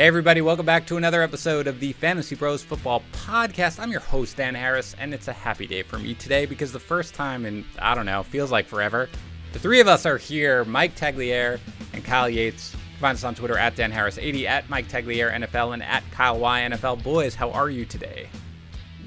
Hey everybody, welcome back to another episode of the Fantasy Pros Football Podcast. I'm your host, Dan Harris, and it's a happy day for me today because the first time in, I don't know, feels like forever, the three of us are here, Mike Tagliere and Kyle Yates. Find us on Twitter at Dan Harris80, at Mike Tagliere NFL, and at Kyle Y NFL. Boys, how are you today?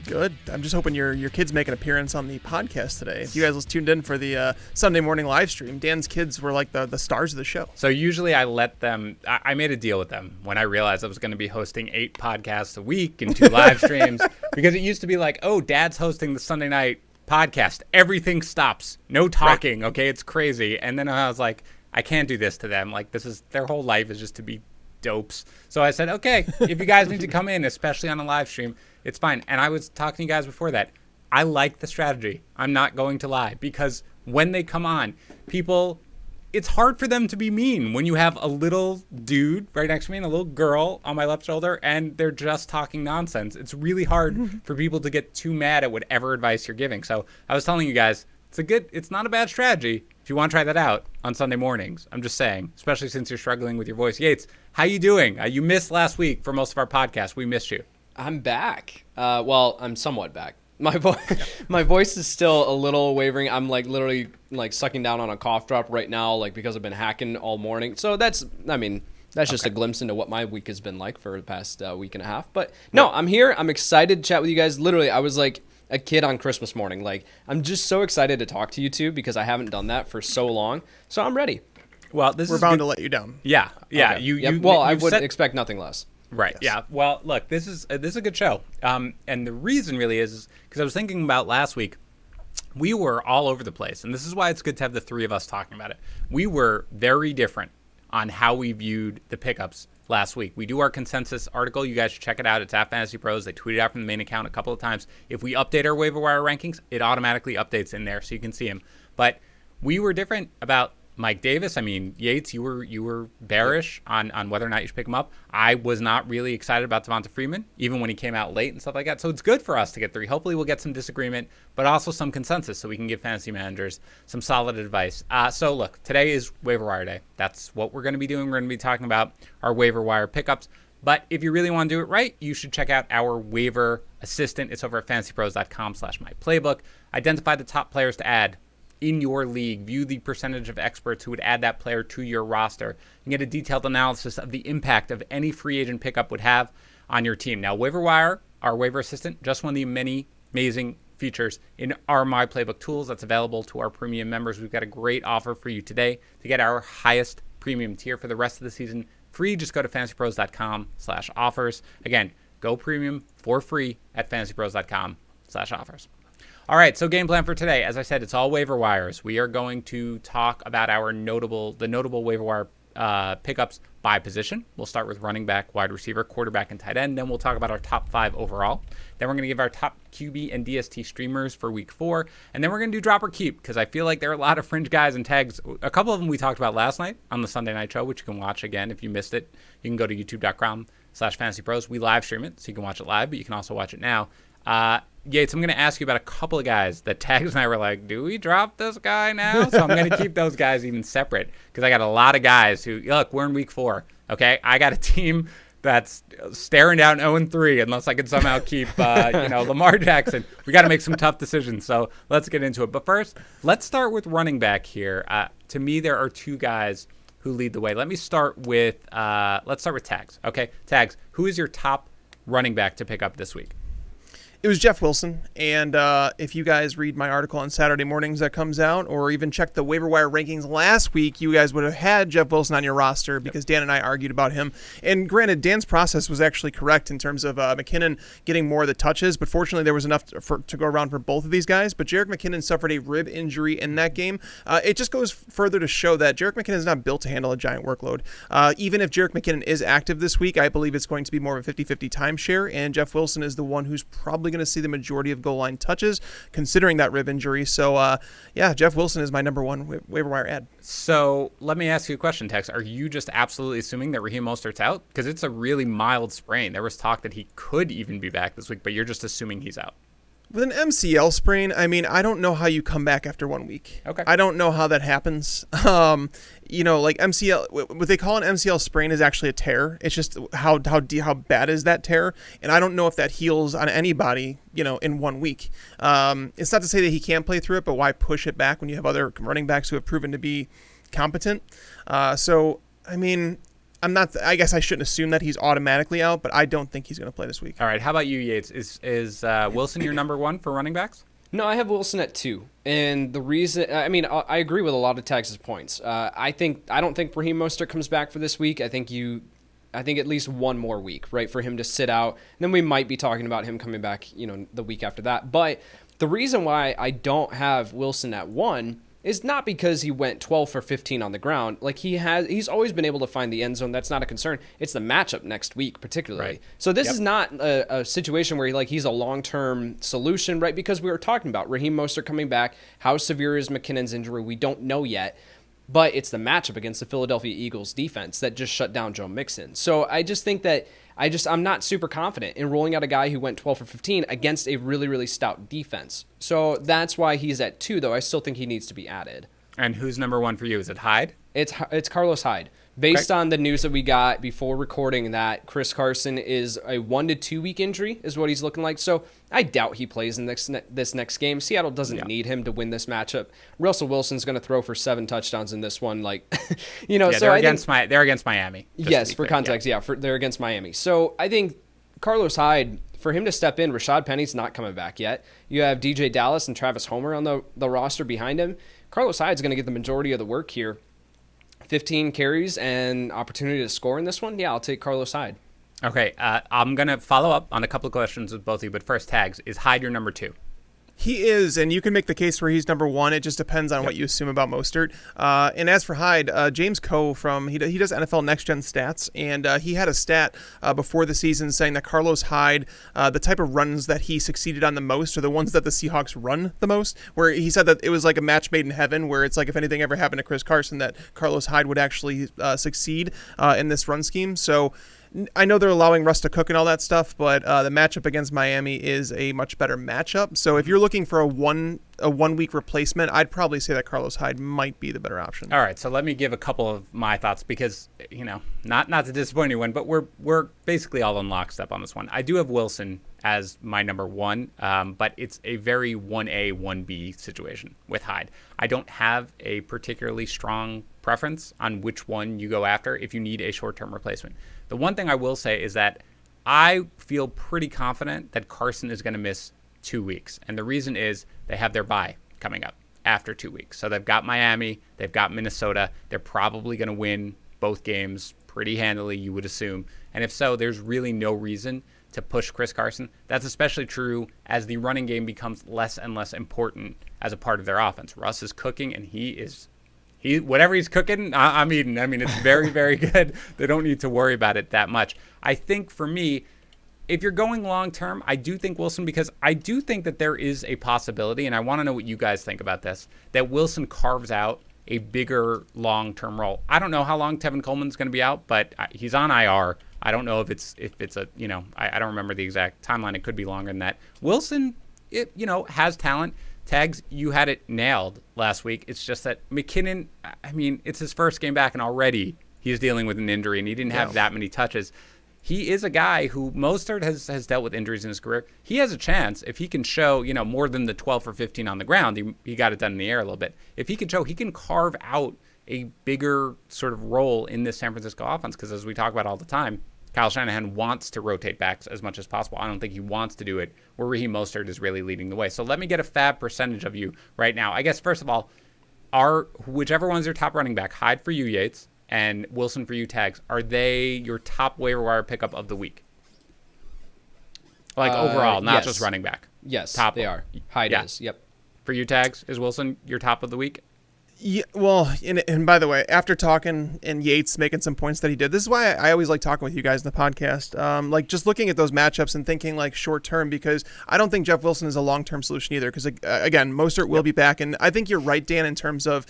Good. I'm just hoping your kids make an appearance on the podcast today. If you guys tuned in for the Sunday morning live stream, Dan's kids were like the stars of the show. So usually I let them, I made a deal with them when I realized I was going to be hosting 8 podcasts a week and 2 live streams, because it used to be like, oh, Dad's hosting the Sunday night podcast. Everything stops. No talking. Right. Okay. It's crazy. And then I was like, I can't do this to them. Like, this is, their whole life is just to be dopes. So I said, okay, if you guys need to come in, especially on a live stream, it's fine. And I was talking to you guys before that. I like the strategy. I'm not going to lie, because when they come on, people, it's hard for them to be mean when you have a little dude right next to me and a little girl on my left shoulder and they're just talking nonsense. It's really hard for people to get too mad at whatever advice you're giving. So I was telling you guys, it's not a bad strategy if you want to try that out on Sunday mornings. I'm just saying, especially since you're struggling with your voice. Yates, how you doing? You missed last week for most of our podcast. We missed you. I'm back. Well, I'm somewhat back. My voice is still a little wavering. I'm literally sucking down on a cough drop right now, because I've been hacking all morning. So that's just a glimpse into what my week has been like for the past week and a half. But no, I'm here. I'm excited to chat with you guys. Literally, I was like a kid on Christmas morning. I'm just so excited to talk to you two because I haven't done that for so long. So I'm ready. Well, we're bound to let you down. Yeah. Okay. I would expect nothing less. Right. Yes. Yeah. Well, look, this is a good show. And the reason really is because I was thinking about last week, we were all over the place. And this is why it's good to have the three of us talking about it. We were very different on how we viewed the pickups last week. We do our consensus article. You guys should check it out. It's at FantasyPros. They tweet it out from the main account a couple of times. If we update our waiver wire rankings, it automatically updates in there so you can see them. But we were different about Mike Davis. I mean, Yates, you were bearish on whether or not you should pick him up. I was not really excited about Devonta Freeman, even when he came out late and stuff like that. So it's good for us to get 3. Hopefully we'll get some disagreement, but also some consensus so we can give fantasy managers some solid advice. So look, today is waiver wire day. That's what we're going to be doing. We're going to be talking about our waiver wire pickups. But if you really want to do it right, you should check out our waiver assistant. It's over at fantasypros.com/myplaybook. Identify the top players to add in your league, view the percentage of experts who would add that player to your roster, and get a detailed analysis of the impact of any free agent pickup would have on your team. Now, Waiver Wire, our waiver assistant, just one of the many amazing features in our My Playbook tools that's available to our premium members. We've got a great offer for you today to get our highest premium tier for the rest of the season free. Just go to fantasypros.com/offers. Again, go premium for free at fantasypros.com/offers. All right, so game plan for today. As I said, it's all waiver wires. We are going to talk about the notable waiver wire pickups by position. We'll start with running back, wide receiver, quarterback, and tight end. Then we'll talk about our top 5 overall. Then we're going to give our top QB and DST streamers for week 4. And then we're going to do drop or keep because I feel like there are a lot of fringe guys and tags. A couple of them we talked about last night on the Sunday night show, which you can watch again if you missed it. You can go to youtube.com/fantasypros. We live stream it, so you can watch it live, but you can also watch it now. Yates, I'm going to ask you about a couple of guys that Tags and I were like, do we drop this guy now? So I'm going to keep those guys even separate because I got a lot of guys who, look, we're in week 4, okay? I got a team that's staring down 0-3 unless I can somehow keep, Lamar Jackson. We got to make some tough decisions, so let's get into it. But first, let's start with running back here. To me, there are 2 guys who lead the way. Let's start with Tags, okay? Tags, who is your top running back to pick up this week? It was Jeff Wilson, and if you guys read my article on Saturday mornings that comes out, or even check the waiver wire rankings last week, you guys would have had Jeff Wilson on your roster because Dan and I argued about him. And granted, Dan's process was actually correct in terms of McKinnon getting more of the touches, but fortunately there was enough to go around for both of these guys. But Jerick McKinnon suffered a rib injury in that game. It just goes further to show that Jerick McKinnon is not built to handle a giant workload. Even if Jerick McKinnon is active this week, I believe it's going to be more of a 50-50 timeshare, and Jeff Wilson is the one who's probably going to see the majority of goal line touches, considering that rib injury. So, Jeff Wilson is my number 1 waiver wire ad. So let me ask you a question, Tex. Are you just absolutely assuming that Raheem Mostert's out? Because it's a really mild sprain. There was talk that he could even be back this week, but you're just assuming he's out. With an MCL sprain, I mean, I don't know how you come back after 1 week. Okay. I don't know how that happens. Like MCL, what they call an MCL sprain is actually a tear. It's just how bad is that tear, and I don't know if that heals on anybody, in 1 week. It's not to say that he can't play through it, but why push it back when you have other running backs who have proven to be competent? So, I mean, I guess I shouldn't assume that he's automatically out, but I don't think he's going to play this week. All right. How about you, Yates? Is Wilson your number one for running backs? No, I have Wilson at 2. And the reason, I agree with a lot of Tags' points. I don't think Raheem Mostert comes back for this week. I think at least one more week, right, for him to sit out. And then we might be talking about him coming back, the week after that. But the reason why I don't have Wilson at 1 is not because he went 12 for 15 on the ground. Like he's always been able to find the end zone. That's not a concern. It's the matchup next week, particularly. Right. So this is not a situation where he's a long-term solution, right? Because we were talking about Raheem Mostert coming back. How severe is McKinnon's injury? We don't know yet. But it's the matchup against the Philadelphia Eagles defense that just shut down Joe Mixon. So I just think that I'm not super confident in rolling out a guy who went 12 for 15 against a really, really stout defense. So that's why he's at 2, though. I still think he needs to be added. And who's number 1 for you? Is it Hyde? It's Carlos Hyde. Based on the news that we got before recording that Chris Carson is a 1 to 2 week injury is what he's looking like. So I doubt he plays in this next game. Seattle doesn't need him to win this matchup. Russell Wilson's going to throw for 7 touchdowns in this one. So they're against Miami. Yes, for context. They're against Miami. So I think Carlos Hyde, for him to step in, Rashad Penny's not coming back yet. You have DJ Dallas and Travis Homer on the roster behind him. Carlos Hyde's going to get the majority of the work here. 15 carries and opportunity to score in this one. Yeah, I'll take Carlos Hyde. Okay, I'm going to follow up on a couple of questions with both of you, but first, Tags, is Hyde your number 2? He is, and you can make the case where he's number 1. It just depends on what you assume about Mostert. And as for Hyde, James Coe he does NFL Next Gen Stats, and he had a stat before the season saying that Carlos Hyde, the type of runs that he succeeded on the most are the ones that the Seahawks run the most, where he said that it was like a match made in heaven, where it's like if anything ever happened to Chris Carson, that Carlos Hyde would actually succeed in this run scheme. So I know they're allowing Russ to cook and all that stuff, but the matchup against Miami is a much better matchup. So if you're looking for a 1 week replacement, I'd probably say that Carlos Hyde might be the better option. All right, so let me give a couple of my thoughts because not to disappoint anyone, but we're basically all in lockstep on this one. I do have Wilson as my number 1, but it's a very 1A 1B situation with Hyde. I don't have a particularly strong preference on which one you go after if you need a short-term replacement. The one thing I will say is that I feel pretty confident that Carson is going to miss 2 weeks. And the reason is they have their bye coming up after 2 weeks. So they've got Miami, they've got Minnesota. They're probably going to win both games pretty handily, you would assume. And if so, there's really no reason to push Chris Carson. That's especially true as the running game becomes less and less important as a part of their offense. Russ is cooking, and he whatever he's cooking, I'm eating. I mean, it's very, very good. They don't need to worry about it that much. I think for me, if you're going long term, I do think Wilson, because I do think that there is a possibility, and I want to know what you guys think about this, that Wilson carves out a bigger long-term role. I don't know how long Tevin Coleman's going to be out, but he's on IR. I don't know if it's a, I don't remember the exact timeline. It could be longer than that. Wilson, has talent. Tags, you had it nailed last week. It's just that McKinnon, it's his first game back, and already he's dealing with an injury, and he didn't have that many touches. He is a guy who Mostert has dealt with injuries in his career. He has a chance if he can show, more than the 12 for 15 on the ground. He got it done in the air a little bit. If he can show, he can carve out a bigger sort of role in this San Francisco offense, because as we talk about all the time, Kyle Shanahan wants to rotate backs as much as possible. I don't think he wants to do it where Raheem Mostert is really leading the way. So let me get a fab percentage of you right now. I guess, first of all, whichever one's your top running back, Hyde for you, Yates, and Wilson for you, Tags, are they your top waiver wire pickup of the week? Overall, not just running back. Yes, top they are. Hyde is, yep. For you, Tags, is Wilson your top of the week? Yeah, well, and by the way, after talking and Yates making some points that he did, this is why I always like talking with you guys in the podcast. Just looking at those matchups and thinking short term, because I don't think Jeff Wilson is a long term solution either. Because again, Mostert will be back, and I think you're right, Dan, in terms of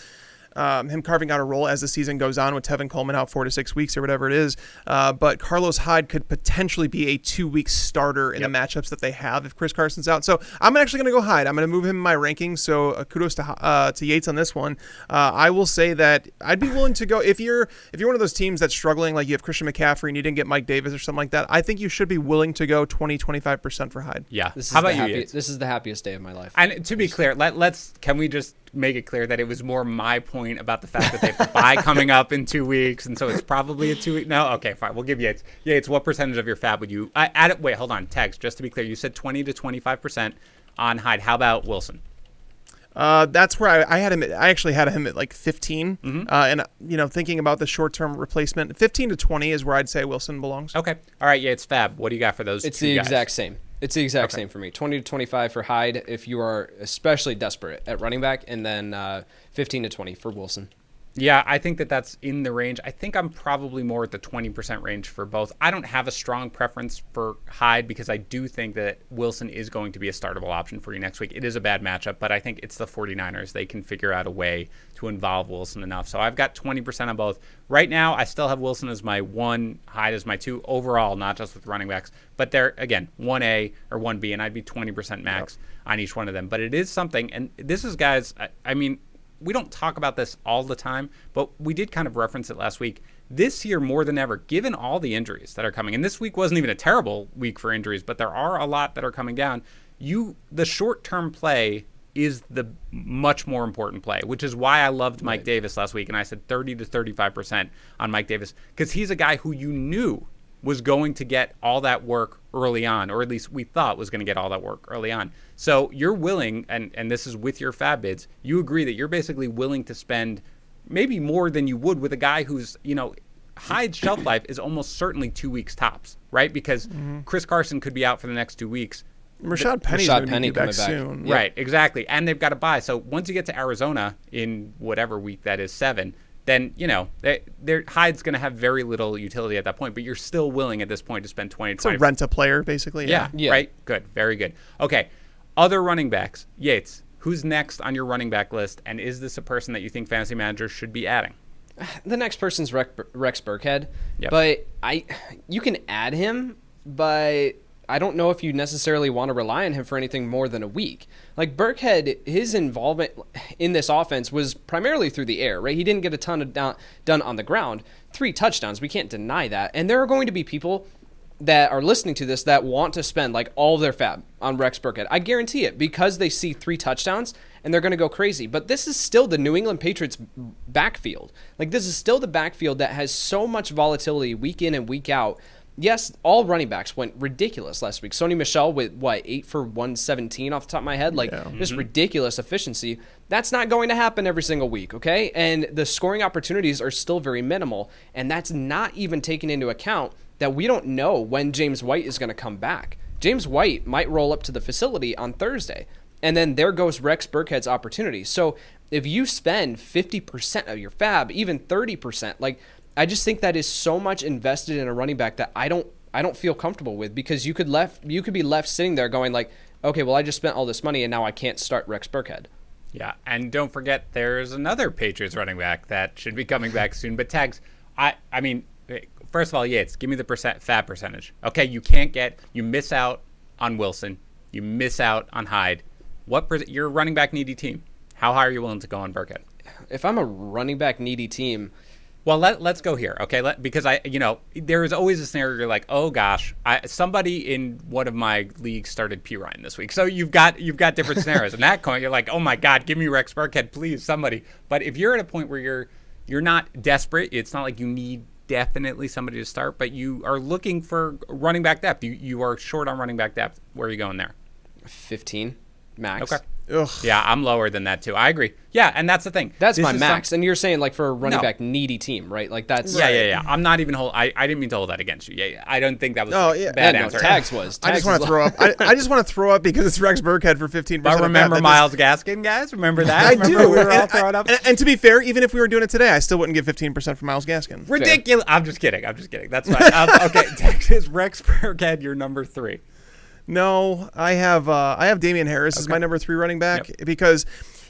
him carving out a role as the season goes on with Tevin Coleman out 4 to 6 weeks or whatever it is. But Carlos Hyde could potentially be a 2-week starter in the matchups that they have if Chris Carson's out. So I'm actually going to go Hyde. I'm going to move him in my rankings. So kudos to Yates on this one. I will say that I'd be willing to go if you're one of those teams that's struggling, like you have Christian McCaffrey and you didn't get Mike Davis or something like that. I think you should be willing to go 20-25% for Hyde. Yeah. How about you? Yates? This is the happiest day of my life. And to be clear, can we just make it clear that it was more my point about the fact that they have a bye coming up in 2 weeks, and so it's probably a 2 week. No, okay, fine. We'll give Yates. Yates, what percentage of your fab would you add it? Wait, hold on. Text, just to be clear, you said 20 to 25% on Hyde. How about Wilson? That's where I had him. I actually had him at like 15. And thinking about the short-term replacement, 15 to 20 is where I'd say Wilson belongs. Okay. All right. Yates, fab. What do you got for those? It's the guys? exact same. It's the exact same for me. 20 to 25 for Hyde if you are especially desperate at running back, and then 15 to 20 for Wilson. Yeah, I think that's in the range. I think I'm probably more at the 20% range for both. I don't have a strong preference for Hyde because I do think that Wilson is going to be a startable option for you next week. It is a bad matchup, but I think it's the 49ers. They can figure out a way to involve Wilson enough. So I've got 20% on both. Right now, I still have Wilson as my 1, Hyde as my 2 overall, not just with running backs. But they're, again, 1A or 1B, and I'd be 20% max on each one of them. But it is something, and this is, guys, I mean, we don't talk about this all the time, but we did kind of reference it last week. This year, more than ever, given all the injuries that are coming, and this week wasn't even a terrible week for injuries, but there are a lot that are coming down. The short-term play is the much more important play, which is why I loved Mike Davis last week, and I said 30 to 35% on Mike Davis, because he's a guy who you knew was going to get all that work early on, or at least we thought was going to get all that work early on. So you're willing, and this is with your fab bids, you agree that you're basically willing to spend maybe more than you would with a guy who's, Hyde's shelf life is almost certainly 2 weeks tops, right? Because Chris Carson could be out for the next 2 weeks. Rashad Penny's going to be back soon. Right, exactly. And they've got a bye. So once you get to Arizona in whatever week that is, 7, then, Hyde's going to have very little utility at that point, but you're still willing at this point to spend 20 to 20. It's a rent a player, basically. Yeah, right? Good. Very good. Okay. Other running backs. Yates, who's next on your running back list, and is this a person that you think fantasy managers should be adding? The next person's Rex Burkhead, Yep. but you can add him, but I don't know if you necessarily want to rely on him for anything more than a week. Like Burkhead, his involvement in this offense was primarily through the air, right? He didn't get a ton of done on the ground. 3 touchdowns, we can't deny that. And there are going to be people that are listening to this that want to spend like all of their fab on Rex Burkhead. I guarantee it, because they see 3 touchdowns and they're going to go crazy. But this is still the New England Patriots backfield. Like this is still the backfield that has so much volatility week in and week out. Yes, all running backs went ridiculous last week. Sony Michel with 8 for 117 off the top of my head, just ridiculous efficiency. That's not going to happen every single week, okay? And the scoring opportunities are still very minimal, and that's not even taking into account that we don't know when James White is going to come back. James White might roll up to the facility on Thursday, and then there goes Rex Burkhead's opportunity. So if you spend 50% of your fab, even 30%, I just think that is so much invested in a running back that I don't feel comfortable with, because you could be left sitting there going like, okay, well I just spent all this money and now I can't start Rex Burkhead. Yeah, and don't forget there's another Patriots running back that should be coming back soon. But Tags, I mean, first of all, Yates, give me the fab percentage. Okay, you miss out on Wilson, you miss out on Hyde. You're a running back needy team. How high are you willing to go on Burkhead? If I'm a running back needy team. Well, let's go here, okay? Because there is always a scenario where you're like, oh gosh, somebody in one of my leagues started P. Ryan this week. So you've got different scenarios. In that point, you're like, oh my God, give me Rex Burkhead, please, somebody. But if you're at a point where you're not desperate, it's not like you need definitely somebody to start, but you are looking for running back depth. You are short on running back depth. Where are you going there? 15 max. Okay. Ugh. Yeah, I'm lower than that too. I agree. Yeah, and that's the thing. That's my max. And you're saying for a running back needy team, right? That's Yeah. I'm not even I didn't mean to hold that against you. Yeah. I don't think that was a bad answer. Tags was. I just want to throw up. I just want to throw up because it's Rex Burkhead for 15%. But remember Myles Gaskin, guys? Remember that? I do. We were all throwing up. And to be fair, even if we were doing it today, I still wouldn't give 15% for Myles Gaskin. Ridiculous. Fair. I'm just kidding. That's fine. Okay, Texas Rex Burkhead, your number 3. No, I have Damian Harris as my number 3 running back because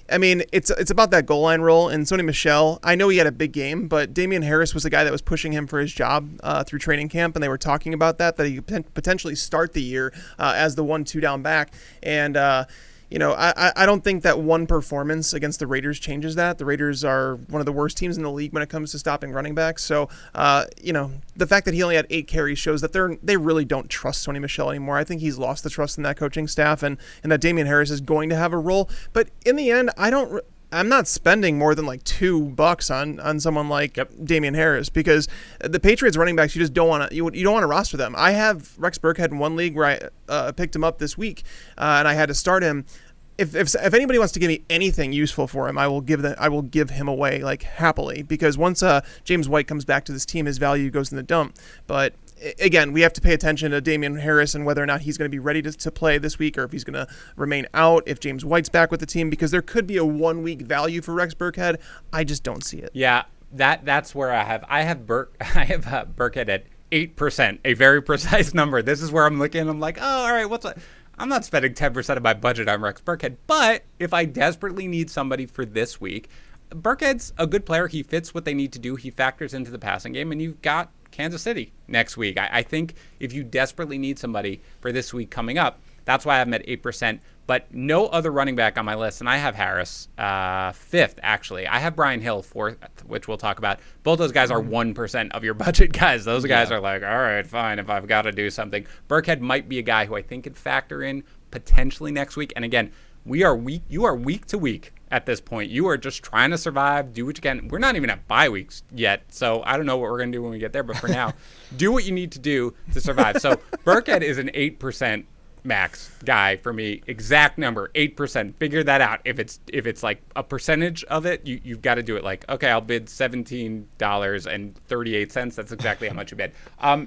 I mean, it's about that goal line role. And Sony Michel, I know he had a big game, but Damian Harris was the guy that was pushing him for his job through training camp, and they were talking about that he could potentially start the year as the 1-2 down back. And I don't think that one performance against the Raiders changes that. The Raiders are one of the worst teams in the league when it comes to stopping running backs. So, the fact that he only had 8 carries shows that they really don't trust Sony Michel anymore. I think he's lost the trust in that coaching staff, and that Damian Harris is going to have a role. But in the end, I'm not spending more than like $2 on someone like Damian Harris, because the Patriots running backs, you just don't want to you don't want to roster them. I have Rex Burkhead in one league where I picked him up this week and I had to start him. If anybody wants to give me anything useful for him, I will give him away like happily, because once James White comes back to this team, his value goes in the dump. But again, we have to pay attention to Damian Harris and whether or not he's going to be ready to play this week, or if he's going to remain out if James White's back with the team, because there could be a 1-week value for Rex Burkhead. I just don't see it. Yeah, that's where I have Burkhead at 8%, a very precise number. This is where I'm looking. I'm like, oh, all right, I'm not spending 10% of my budget on Rex Burkhead, but if I desperately need somebody for this week, Burkhead's a good player. He fits what they need to do. He factors into the passing game, and you've got Kansas City next week. I think if you desperately need somebody for this week coming up, that's why I have him at 8%, but no other running back on my list, and I have Harris 5th, actually. I have Brian Hill 4th, which we'll talk about. Both those guys are 1% of your budget guys. Those guys are like, all right, fine, if I've got to do something. Burkhead might be a guy who I think could factor in potentially next week. And again, you are week to week at this point. You are just trying to survive, do what you can. We're not even at bye weeks yet, so I don't know what we're going to do when we get there, but for now, do what you need to do to survive. So Burkhead is an 8% max guy for me. Exact number, 8%. Figure that out. If it's like a percentage of it, you've got to do it like, okay, I'll bid $17.38. That's exactly how much you bid.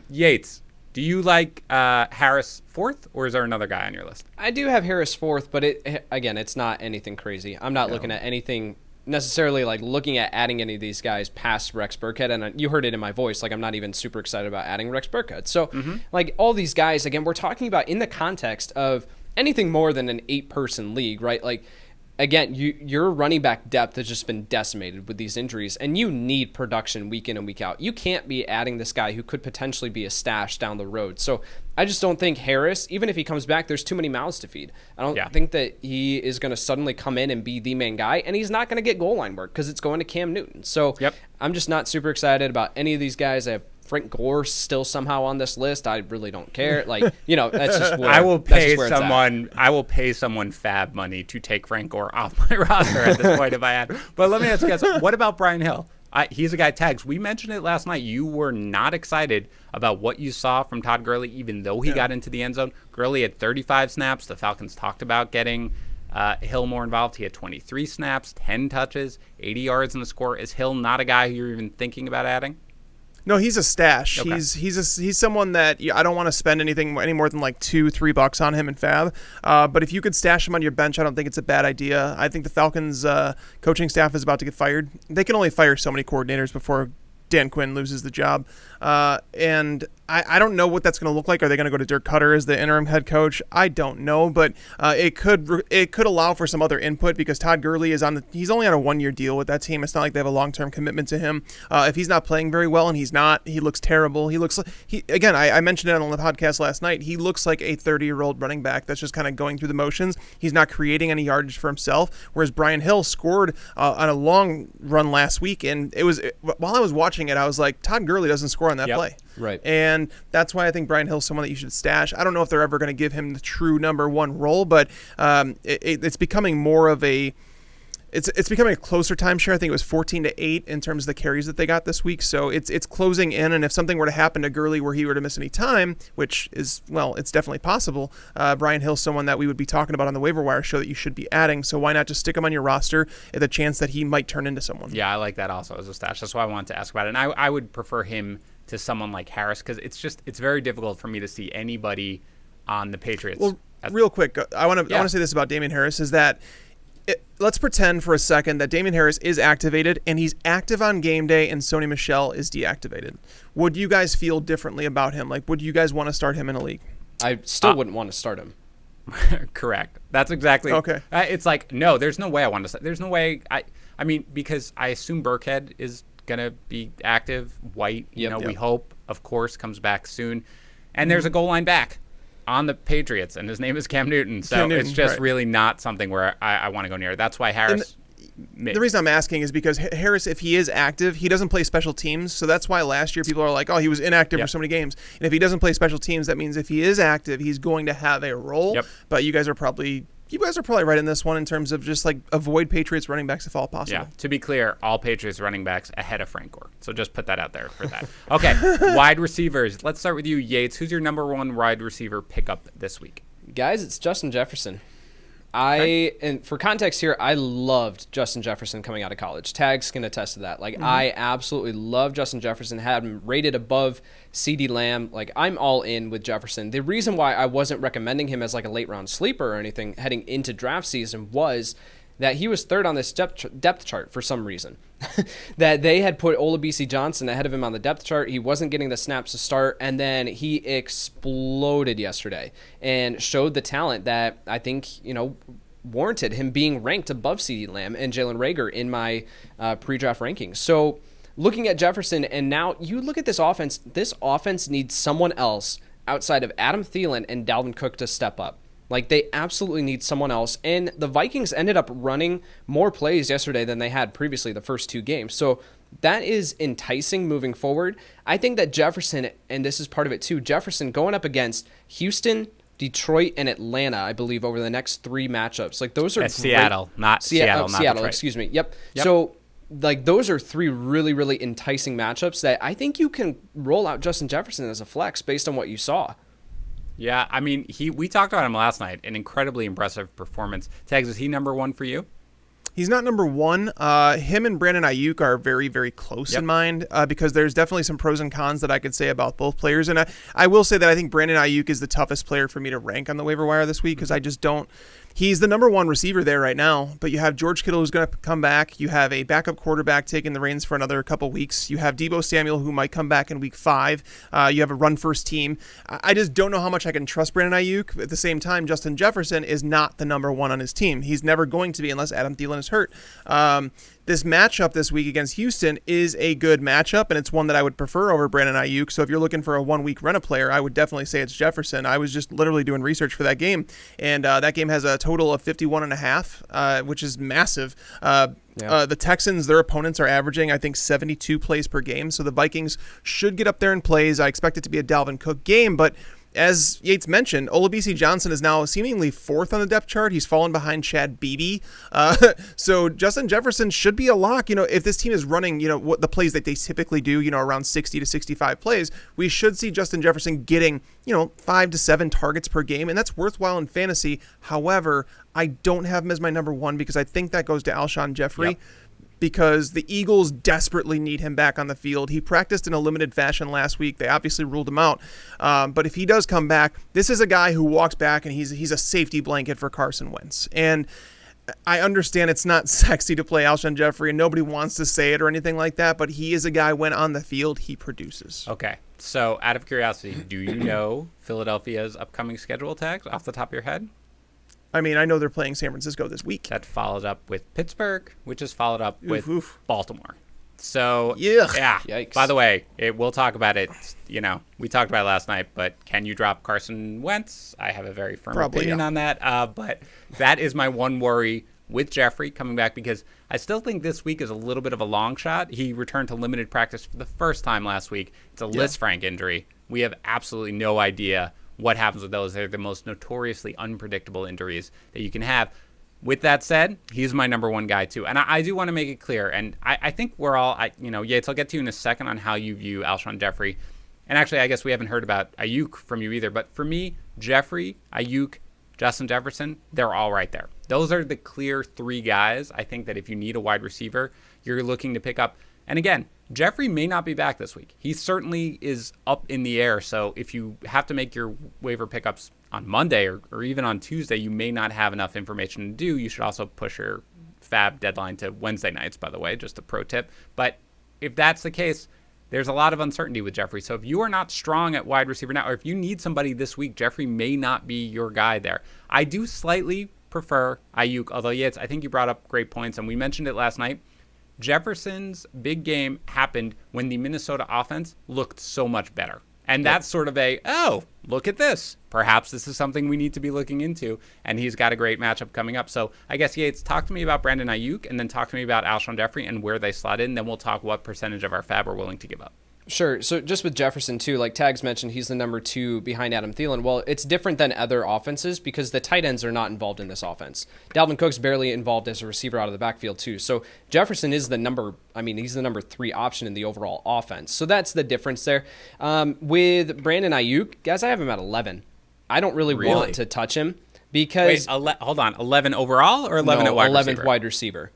Yates, do you like Harris 4th, or is there another guy on your list? I do have Harris 4th, but it's not anything crazy. I'm not looking at anything necessarily like looking at adding any of these guys past Rex Burkhead, and you heard it in my voice, like I'm not even super excited about adding Rex Burkhead. So like all these guys, again, we're talking about in the context of anything more than an 8-person league, right? Like again, your running back depth has just been decimated with these injuries, and you need production week in and week out. You can't be adding this guy who could potentially be a stash down the road. So I just don't think Harris, even if he comes back, there's too many mouths to feed. I don't think that he is going to suddenly come in and be the main guy, and he's not going to get goal line work because it's going to Cam Newton. So I'm just not super excited about any of these guys. I have Frank Gore still somehow on this list. I really don't care. Like, that's just where I will pay someone fab money to take Frank Gore off my roster at this point if I had. But let me ask you guys, what about Brian Hill? He's a guy tags. We mentioned it last night. You were not excited about what you saw from Todd Gurley, even though he got into the end zone. Gurley had 35 snaps. The Falcons talked about getting Hill more involved. He had 23 snaps, 10 touches, 80 yards in the score. Is Hill not a guy who you're even thinking about adding? No, he's a stash. Okay. He's someone that I don't want to spend any more than like $2-3 on him in fab. But if you could stash him on your bench, I don't think it's a bad idea. I think the Falcons coaching staff is about to get fired. They can only fire so many coordinators before Dan Quinn loses the job. And I don't know what that's going to look like. Are they going to go to Dirk Cutter as the interim head coach? I don't know, but it could allow for some other input, because Todd Gurley he's only on a 1-year deal with that team. It's not like they have a long-term commitment to him. If he's not playing very well, and he's not, he looks terrible. He looks again, I mentioned it on the podcast last night. He looks like a 30-year-old running back that's just kind of going through the motions. He's not creating any yardage for himself, whereas Brian Hill scored on a long run last week, and while I was watching it, I was like, Todd Gurley doesn't score on that play. Right. And that's why I think Brian Hill's someone that you should stash. I don't know if they're ever going to give him the true number one role, but it's becoming more of it's becoming a closer timeshare. I think it was 14-8 in terms of the carries that they got this week. So it's closing in, and if something were to happen to Gurley where he were to miss any time, which is, it's definitely possible, Brian Hill's someone that we would be talking about on the waiver wire show that you should be adding. So why not just stick him on your roster at the chance that he might turn into someone? Yeah, I like that also as a stash. That's why I wanted to ask about it. And I would prefer him to someone like Harris, because it's very difficult for me to see anybody on the Patriots. Well, real quick, I want to say this about Damian Harris is that let's pretend for a second that Damian Harris is activated and he's active on game day and Sony Michel is deactivated. Would you guys feel differently about him? Like, would you guys want to start him in a league? I still wouldn't want to start him. Correct. That's exactly. Okay. It's like, no, there's no way I want to say. There's no way. I mean, because I assume Burkhead is going to be active. White, we hope, of course, comes back soon. And there's a goal line back on the Patriots, and his name is Cam Newton. So it's just really not something where I want to go near. That's why Harris. The reason I'm asking is because Harris, if he is active, he doesn't play special teams. So that's why last year people are like, oh, he was inactive for so many games. And if he doesn't play special teams, that means if he is active, he's going to have a role. Yep. But you guys are probably right in this one in terms of just like avoid Patriots running backs if all possible. Yeah. To be clear, all Patriots running backs ahead of Frank Gore. So just put that out there for that. Okay. Wide receivers. Let's start with you, Yates. Who's your number one wide receiver pickup this week? Guys, it's Justin Jefferson. And for context here, I loved Justin Jefferson coming out of college. Tags can attest to that. I absolutely love Justin Jefferson, had him rated above CeeDee Lamb. I'm all in with Jefferson. The reason why I wasn't recommending him as a late round sleeper or anything heading into draft season was that he was third on this depth chart for some reason. That they had put Olabisi Johnson ahead of him on the depth chart. He wasn't getting the snaps to start, and then he exploded yesterday and showed the talent that I think, warranted him being ranked above CeeDee Lamb and Jalen Reagor in my pre-draft rankings. So looking at Jefferson, and now you look at this offense needs someone else outside of Adam Thielen and Dalvin Cook to step up. They absolutely need someone else. And the Vikings ended up running more plays yesterday than they had previously the first two games. So that is enticing moving forward. I think that Jefferson, and this is part of it too, Jefferson going up against Houston, Detroit, and Atlanta, I believe, over the next three matchups. Those are great. Seattle, not Seattle, not Detroit. Excuse me. Yep. So those are three really, really enticing matchups that I think you can roll out Justin Jefferson as a flex based on what you saw. Yeah, I mean, we talked about him last night. An incredibly impressive performance. Tags, is he number one for you? He's not number one. Him and Bradon Aiyuk are very, very close in mind because there's definitely some pros and cons that I could say about both players. And I will say that I think Bradon Aiyuk is the toughest player for me to rank on the waiver wire this week because I just don't. He's the number one receiver there right now, but you have George Kittle who's going to come back. You have a backup quarterback taking the reins for another couple weeks. You have Deebo Samuel who might come back in week 5. You have a run-first team. I just don't know how much I can trust Bradon Aiyuk. At the same time, Justin Jefferson is not the number one on his team. He's never going to be unless Adam Thielen is hurt. This matchup this week against Houston is a good matchup, and it's one that I would prefer over Bradon Aiyuk. So if you're looking for a one-week rent-a-player, I would definitely say it's Jefferson. I was just literally doing research for that game, and that game has a total of 51.5, which is massive. The Texans, their opponents are averaging, I think, 72 plays per game, so the Vikings should get up there in plays. I expect it to be a Dalvin Cook game, but as Yates mentioned, Olabisi Johnson is now seemingly fourth on the depth chart. He's fallen behind Chad Beebe. So Justin Jefferson should be a lock. If this team is running, what the plays that they typically do, around 60 to 65 plays, we should see Justin Jefferson getting, 5 to 7 targets per game, and that's worthwhile in fantasy. However, I don't have him as my number one because I think that goes to Alshon Jeffery. Yep. Because the Eagles desperately need him back on the field. He practiced in a limited fashion last week. They obviously ruled him out. But if he does come back, this is a guy who walks back and he's a safety blanket for Carson Wentz. And I understand it's not sexy to play Alshon Jeffery and nobody wants to say it or anything like that, but he is a guy when on the field, he produces. Okay. So out of curiosity, do you know Philadelphia's upcoming schedule, Tags, off the top of your head? I mean, I know they're playing San Francisco this week. That follows up with Pittsburgh, which is followed up with Baltimore. So, yeah. Yikes. By the way, we'll talk about it. We talked about it last night, but can you drop Carson Wentz? I have a very firm opinion on that. But that is my one worry with Jeffrey coming back because I still think this week is a little bit of a long shot. He returned to limited practice for the first time last week. It's a Lisfranc injury. We have absolutely no idea what happens with those. They're the most notoriously unpredictable injuries that you can have. With that said, he's my number one guy too. And I do want to make it clear, and I think we're all, Yates, I'll get to you in a second on how you view Alshon Jeffery. And actually, I guess we haven't heard about Aiyuk from you either. But for me, Jeffrey, Aiyuk, Justin Jefferson, they're all right there. Those are the clear three guys. I think that if you need a wide receiver, you're looking to pick up. And again, Jeffrey may not be back this week. He certainly is up in the air. So if you have to make your waiver pickups on Monday or even on Tuesday, you may not have enough information to do. You should also push your fab deadline to Wednesday nights, by the way, just a pro tip. But if that's the case, there's a lot of uncertainty with Jeffrey. So if you are not strong at wide receiver now, or if you need somebody this week, Jeffrey may not be your guy there. I do slightly prefer Aiyuk, although Yates, I think you brought up great points, and we mentioned it last night. Jefferson's big game happened when the Minnesota offense looked so much better. And that's sort of look at this. Perhaps this is something we need to be looking into. And he's got a great matchup coming up. So I guess, Yates, talk to me about Bradon Aiyuk and then talk to me about Alshon Jeffery and where they slot in. Then we'll talk what percentage of our fab we're willing to give up. Sure. So just with Jefferson, too, like Tags mentioned, he's the number 2 behind Adam Thielen. Well, it's different than other offenses because the tight ends are not involved in this offense. Dalvin Cook's barely involved as a receiver out of the backfield, too. So Jefferson is he's the number 3 option in the overall offense. So that's the difference there. With Bradon Aiyuk, guys, I have him at 11. I don't really want to touch him because... Wait, hold on. 11 overall or 11 at wide 11th receiver? wide receiver.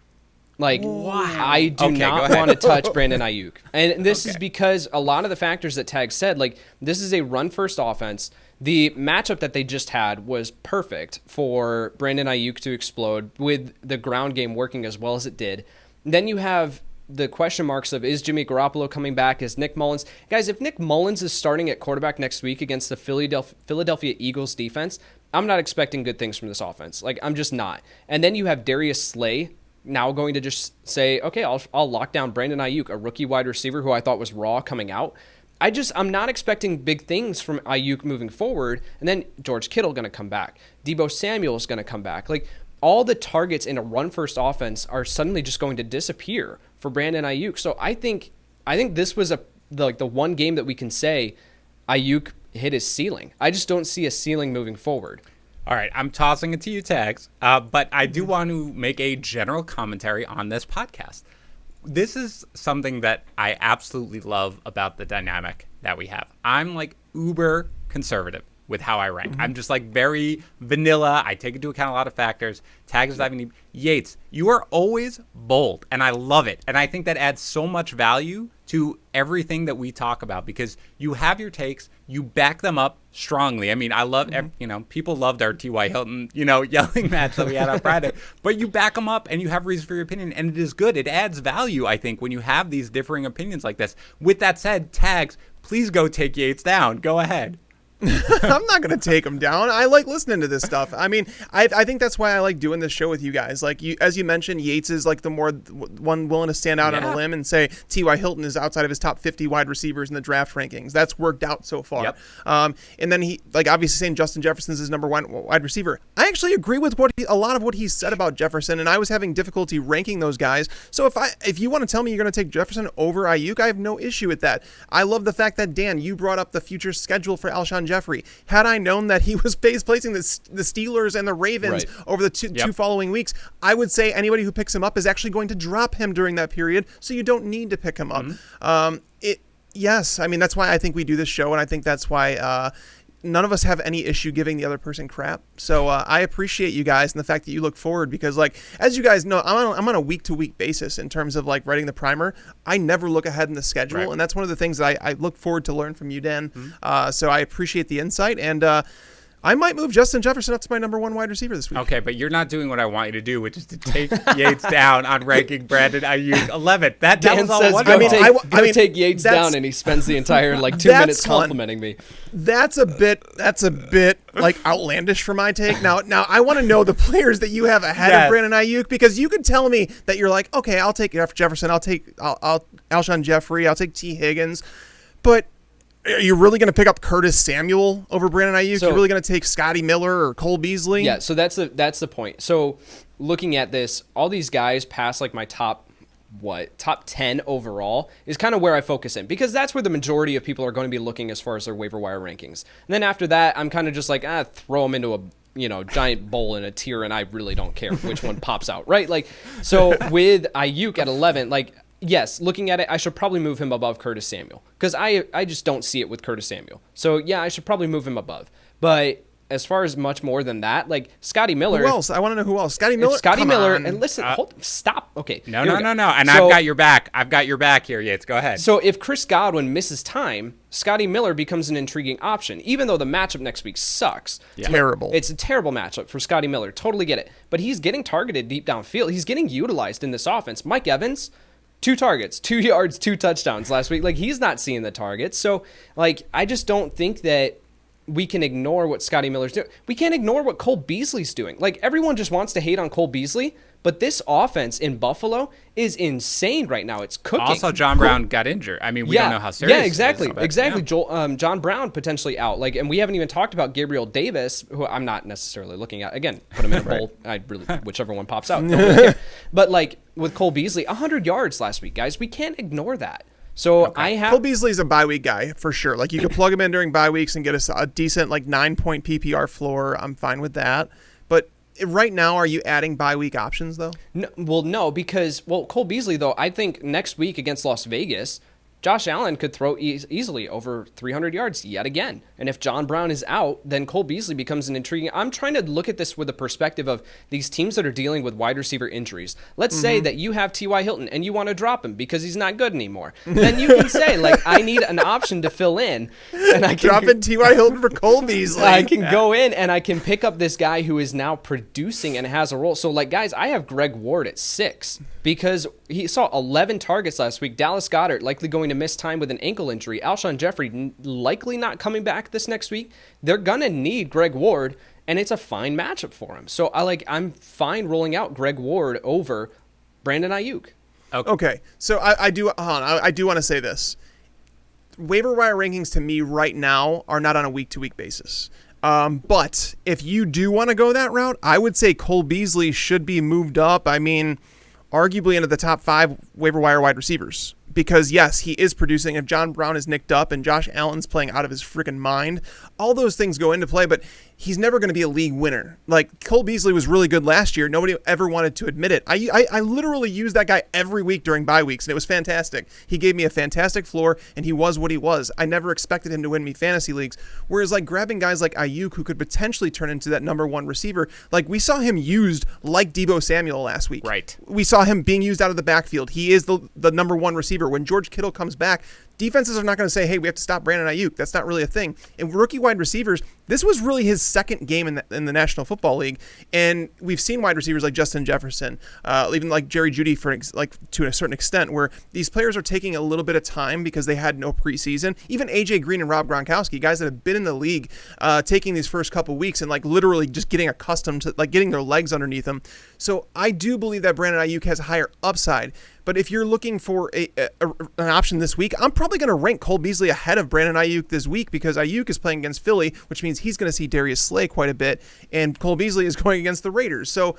Like, wow. I do not want to touch Bradon Aiyuk. And this is because a lot of the factors that Tag said, like, this is a run-first offense. The matchup that they just had was perfect for Bradon Aiyuk to explode with the ground game working as well as it did. Then you have the question marks of, is Jimmy Garoppolo coming back? Is Nick Mullins? Guys, if Nick Mullins is starting at quarterback next week against the Philadelphia Eagles defense, I'm not expecting good things from this offense. Like, I'm just not. And then you have Darius Slay now going to just say, okay, I'll lock down Bradon Aiyuk, a rookie wide receiver who I thought was raw coming out. I'm not expecting big things from Aiyuk moving forward. And then George Kittle going to come back. Deebo Samuel is going to come back. Like, all the targets in a run-first offense are suddenly just going to disappear for Bradon Aiyuk. So I think this was the one game that we can say Aiyuk hit his ceiling. I just don't see a ceiling moving forward. All right, I'm tossing it to you, Tags, but I do want to make a general commentary on this podcast. This is something that I absolutely love about the dynamic that we have. I'm like uber conservative with how I rank. I'm just like very vanilla. I take into account a lot of factors. Tags is diving deep. Yates, you are always bold, and I love it. And I think that adds so much value to everything that we talk about because you have your takes, you back them up strongly. I mean, I love, people loved our T.Y. Hilton, yelling match that we had on Friday, but you back them up and you have reason for your opinion, and it is good. It adds value, I think, when you have these differing opinions like this. With that said, Tags, please go take Yates down. Go ahead. I'm not going to take him down. I like listening to this stuff. I mean, I think that's why I like doing this show with you guys. Like, as you mentioned, Yates is like the more one willing to stand out on a limb and say T.Y. Hilton is outside of his top 50 wide receivers in the draft rankings. That's worked out so far. Yep. And then he, like, obviously saying Justin Jefferson is his number 1 wide receiver. I actually agree with a lot of what he said about Jefferson, and I was having difficulty ranking those guys. So if you want to tell me you're going to take Jefferson over Aiyuk, I have no issue with that. I love the fact that, Dan, you brought up the future schedule for Alshon Jeffery. Had I known that he was placing the Steelers and the Ravens over the two following weeks, I would say anybody who picks him up is actually going to drop him during that period, so you don't need to pick him up. Yes, I mean, that's why I think we do this show, and I think that's why none of us have any issue giving the other person crap. So I appreciate you guys and the fact that you look forward because, like, as you guys know, I'm on a week-to-week basis in terms of, like, writing the primer. I never look ahead in the schedule, and that's one of the things that I look forward to learn from you, Dan. So I appreciate the insight, and I might move Justin Jefferson up to my number 1 wide receiver this week. Okay, but you're not doing what I want you to do, which is to take Yates down on ranking Bradon Aiyuk 11th. That Dan was all says, I mean, take Yates down, and he spends the entire 2 minutes complimenting me. That's a bit like outlandish for my take. Now I want to know the players that you have ahead of Bradon Aiyuk, because you could tell me that you're like, okay, I'll take Jefferson, I'll Alshon Jeffery, I'll take T. Higgins, but are you really going to pick up Curtis Samuel over Bradon Aiyuk? So, you're really going to take Scotty Miller or Cole Beasley? Yeah, so that's the point. So looking at this, all these guys past like my top 10 overall is kind of where I focus in, because that's where the majority of people are going to be looking as far as their waiver wire rankings. And then after that, I'm kind of just like, throw them into a giant bowl in a tier, and I really don't care which one pops out, right? Like, so with Aiyuk at 11, like, yes, looking at it, I should probably move him above Curtis Samuel, because I just don't see it with Curtis Samuel. So, yeah, I should probably move him above. But as far as much more than that, like Scotty Miller. Who else? I want to know who else. Scotty Miller? Scotty Miller. And listen, stop. Okay. No. And I've got your back. I've got your back here, Yates. Go ahead. So if Chris Godwin misses time, Scotty Miller becomes an intriguing option, even though the matchup next week sucks. Yeah. Terrible. It's a terrible matchup for Scotty Miller. Totally get it. But he's getting targeted deep downfield. He's getting utilized in this offense. Mike Evans, 2 targets, 2 yards, 2 touchdowns last week. Like, he's not seeing the targets. So, like, I just don't think that we can ignore what Scotty Miller's doing. We can't ignore what Cole Beasley's doing. Like, everyone just wants to hate on Cole Beasley, but this offense in Buffalo is insane right now. It's cooking. Also, John Brown got injured. I mean, we don't know how serious. Yeah, exactly, it is, exactly. Yeah. Joel, John Brown potentially out. Like, and we haven't even talked about Gabriel Davis, who I'm not necessarily looking at. Again, put him in a bowl. I really, whichever one pops out. Don't really care. But like with Cole Beasley, 100 yards last week, guys. We can't ignore that. So Cole Beasley's a bye week guy for sure. Like, you could plug him in during bye weeks and get a decent like 9-point PPR floor. I'm fine with that. But right now, are you adding bye week options though? No, because Cole Beasley though, I think next week against Las Vegas, Josh Allen could throw easily over 300 yards yet again. And if John Brown is out, then Cole Beasley becomes an intriguing. I'm trying to look at this with the perspective of these teams that are dealing with wide receiver injuries. Let's say that you have T.Y. Hilton and you want to drop him because he's not good anymore. Then you can say, like, I need an option to fill in. And I can dropping T.Y. Hilton for Cole Beasley. I can go in and I can pick up this guy who is now producing and has a role. So, like, guys, I have Greg Ward at 6 because he saw 11 targets last week. Dallas Goedert likely going to miss time with an ankle injury. Alshon Jeffery likely not coming back this next week. They're gonna need Greg Ward, and it's a fine matchup for him. So I'm fine rolling out Greg Ward over Brandon Aiyuk. Okay. So I do want to say this. Waiver wire rankings to me right now are not on a week-to-week basis. But if you do want to go that route, I would say Cole Beasley should be moved up. I mean, arguably into the top 5 waiver wire wide receivers. Because, yes, he is producing. If John Brown is nicked up and Josh Allen's playing out of his freaking mind, all those things go into play, but he's never going to be a league winner. Like, Cole Beasley was really good last year. Nobody ever wanted to admit it. I literally used that guy every week during bye weeks, and it was fantastic. He gave me a fantastic floor, and he was what he was. I never expected him to win me fantasy leagues. Whereas, like, grabbing guys like Aiyuk, who could potentially turn into that number 1 receiver, like, we saw him used like Deebo Samuel last week. Right. We saw him being used out of the backfield. He is the number 1 receiver. When George Kittle comes back, defenses are not going to say, hey, we have to stop Brandon Aiyuk. That's not really a thing. And rookie wide receivers, this was really his second game in the National Football League. And we've seen wide receivers like Justin Jefferson, even like Jerry Jeudy to a certain extent, where these players are taking a little bit of time because they had no preseason. Even AJ Green and Rob Gronkowski, guys that have been in the league, taking these first couple weeks and like literally just getting accustomed to like getting their legs underneath them. So I do believe that Brandon Aiyuk has a higher upside. But if you're looking for an option this week, I'm probably going to rank Cole Beasley ahead of Brandon Aiyuk this week because Aiyuk is playing against Philly, which means he's going to see Darius Slay quite a bit, and Cole Beasley is going against the Raiders. So,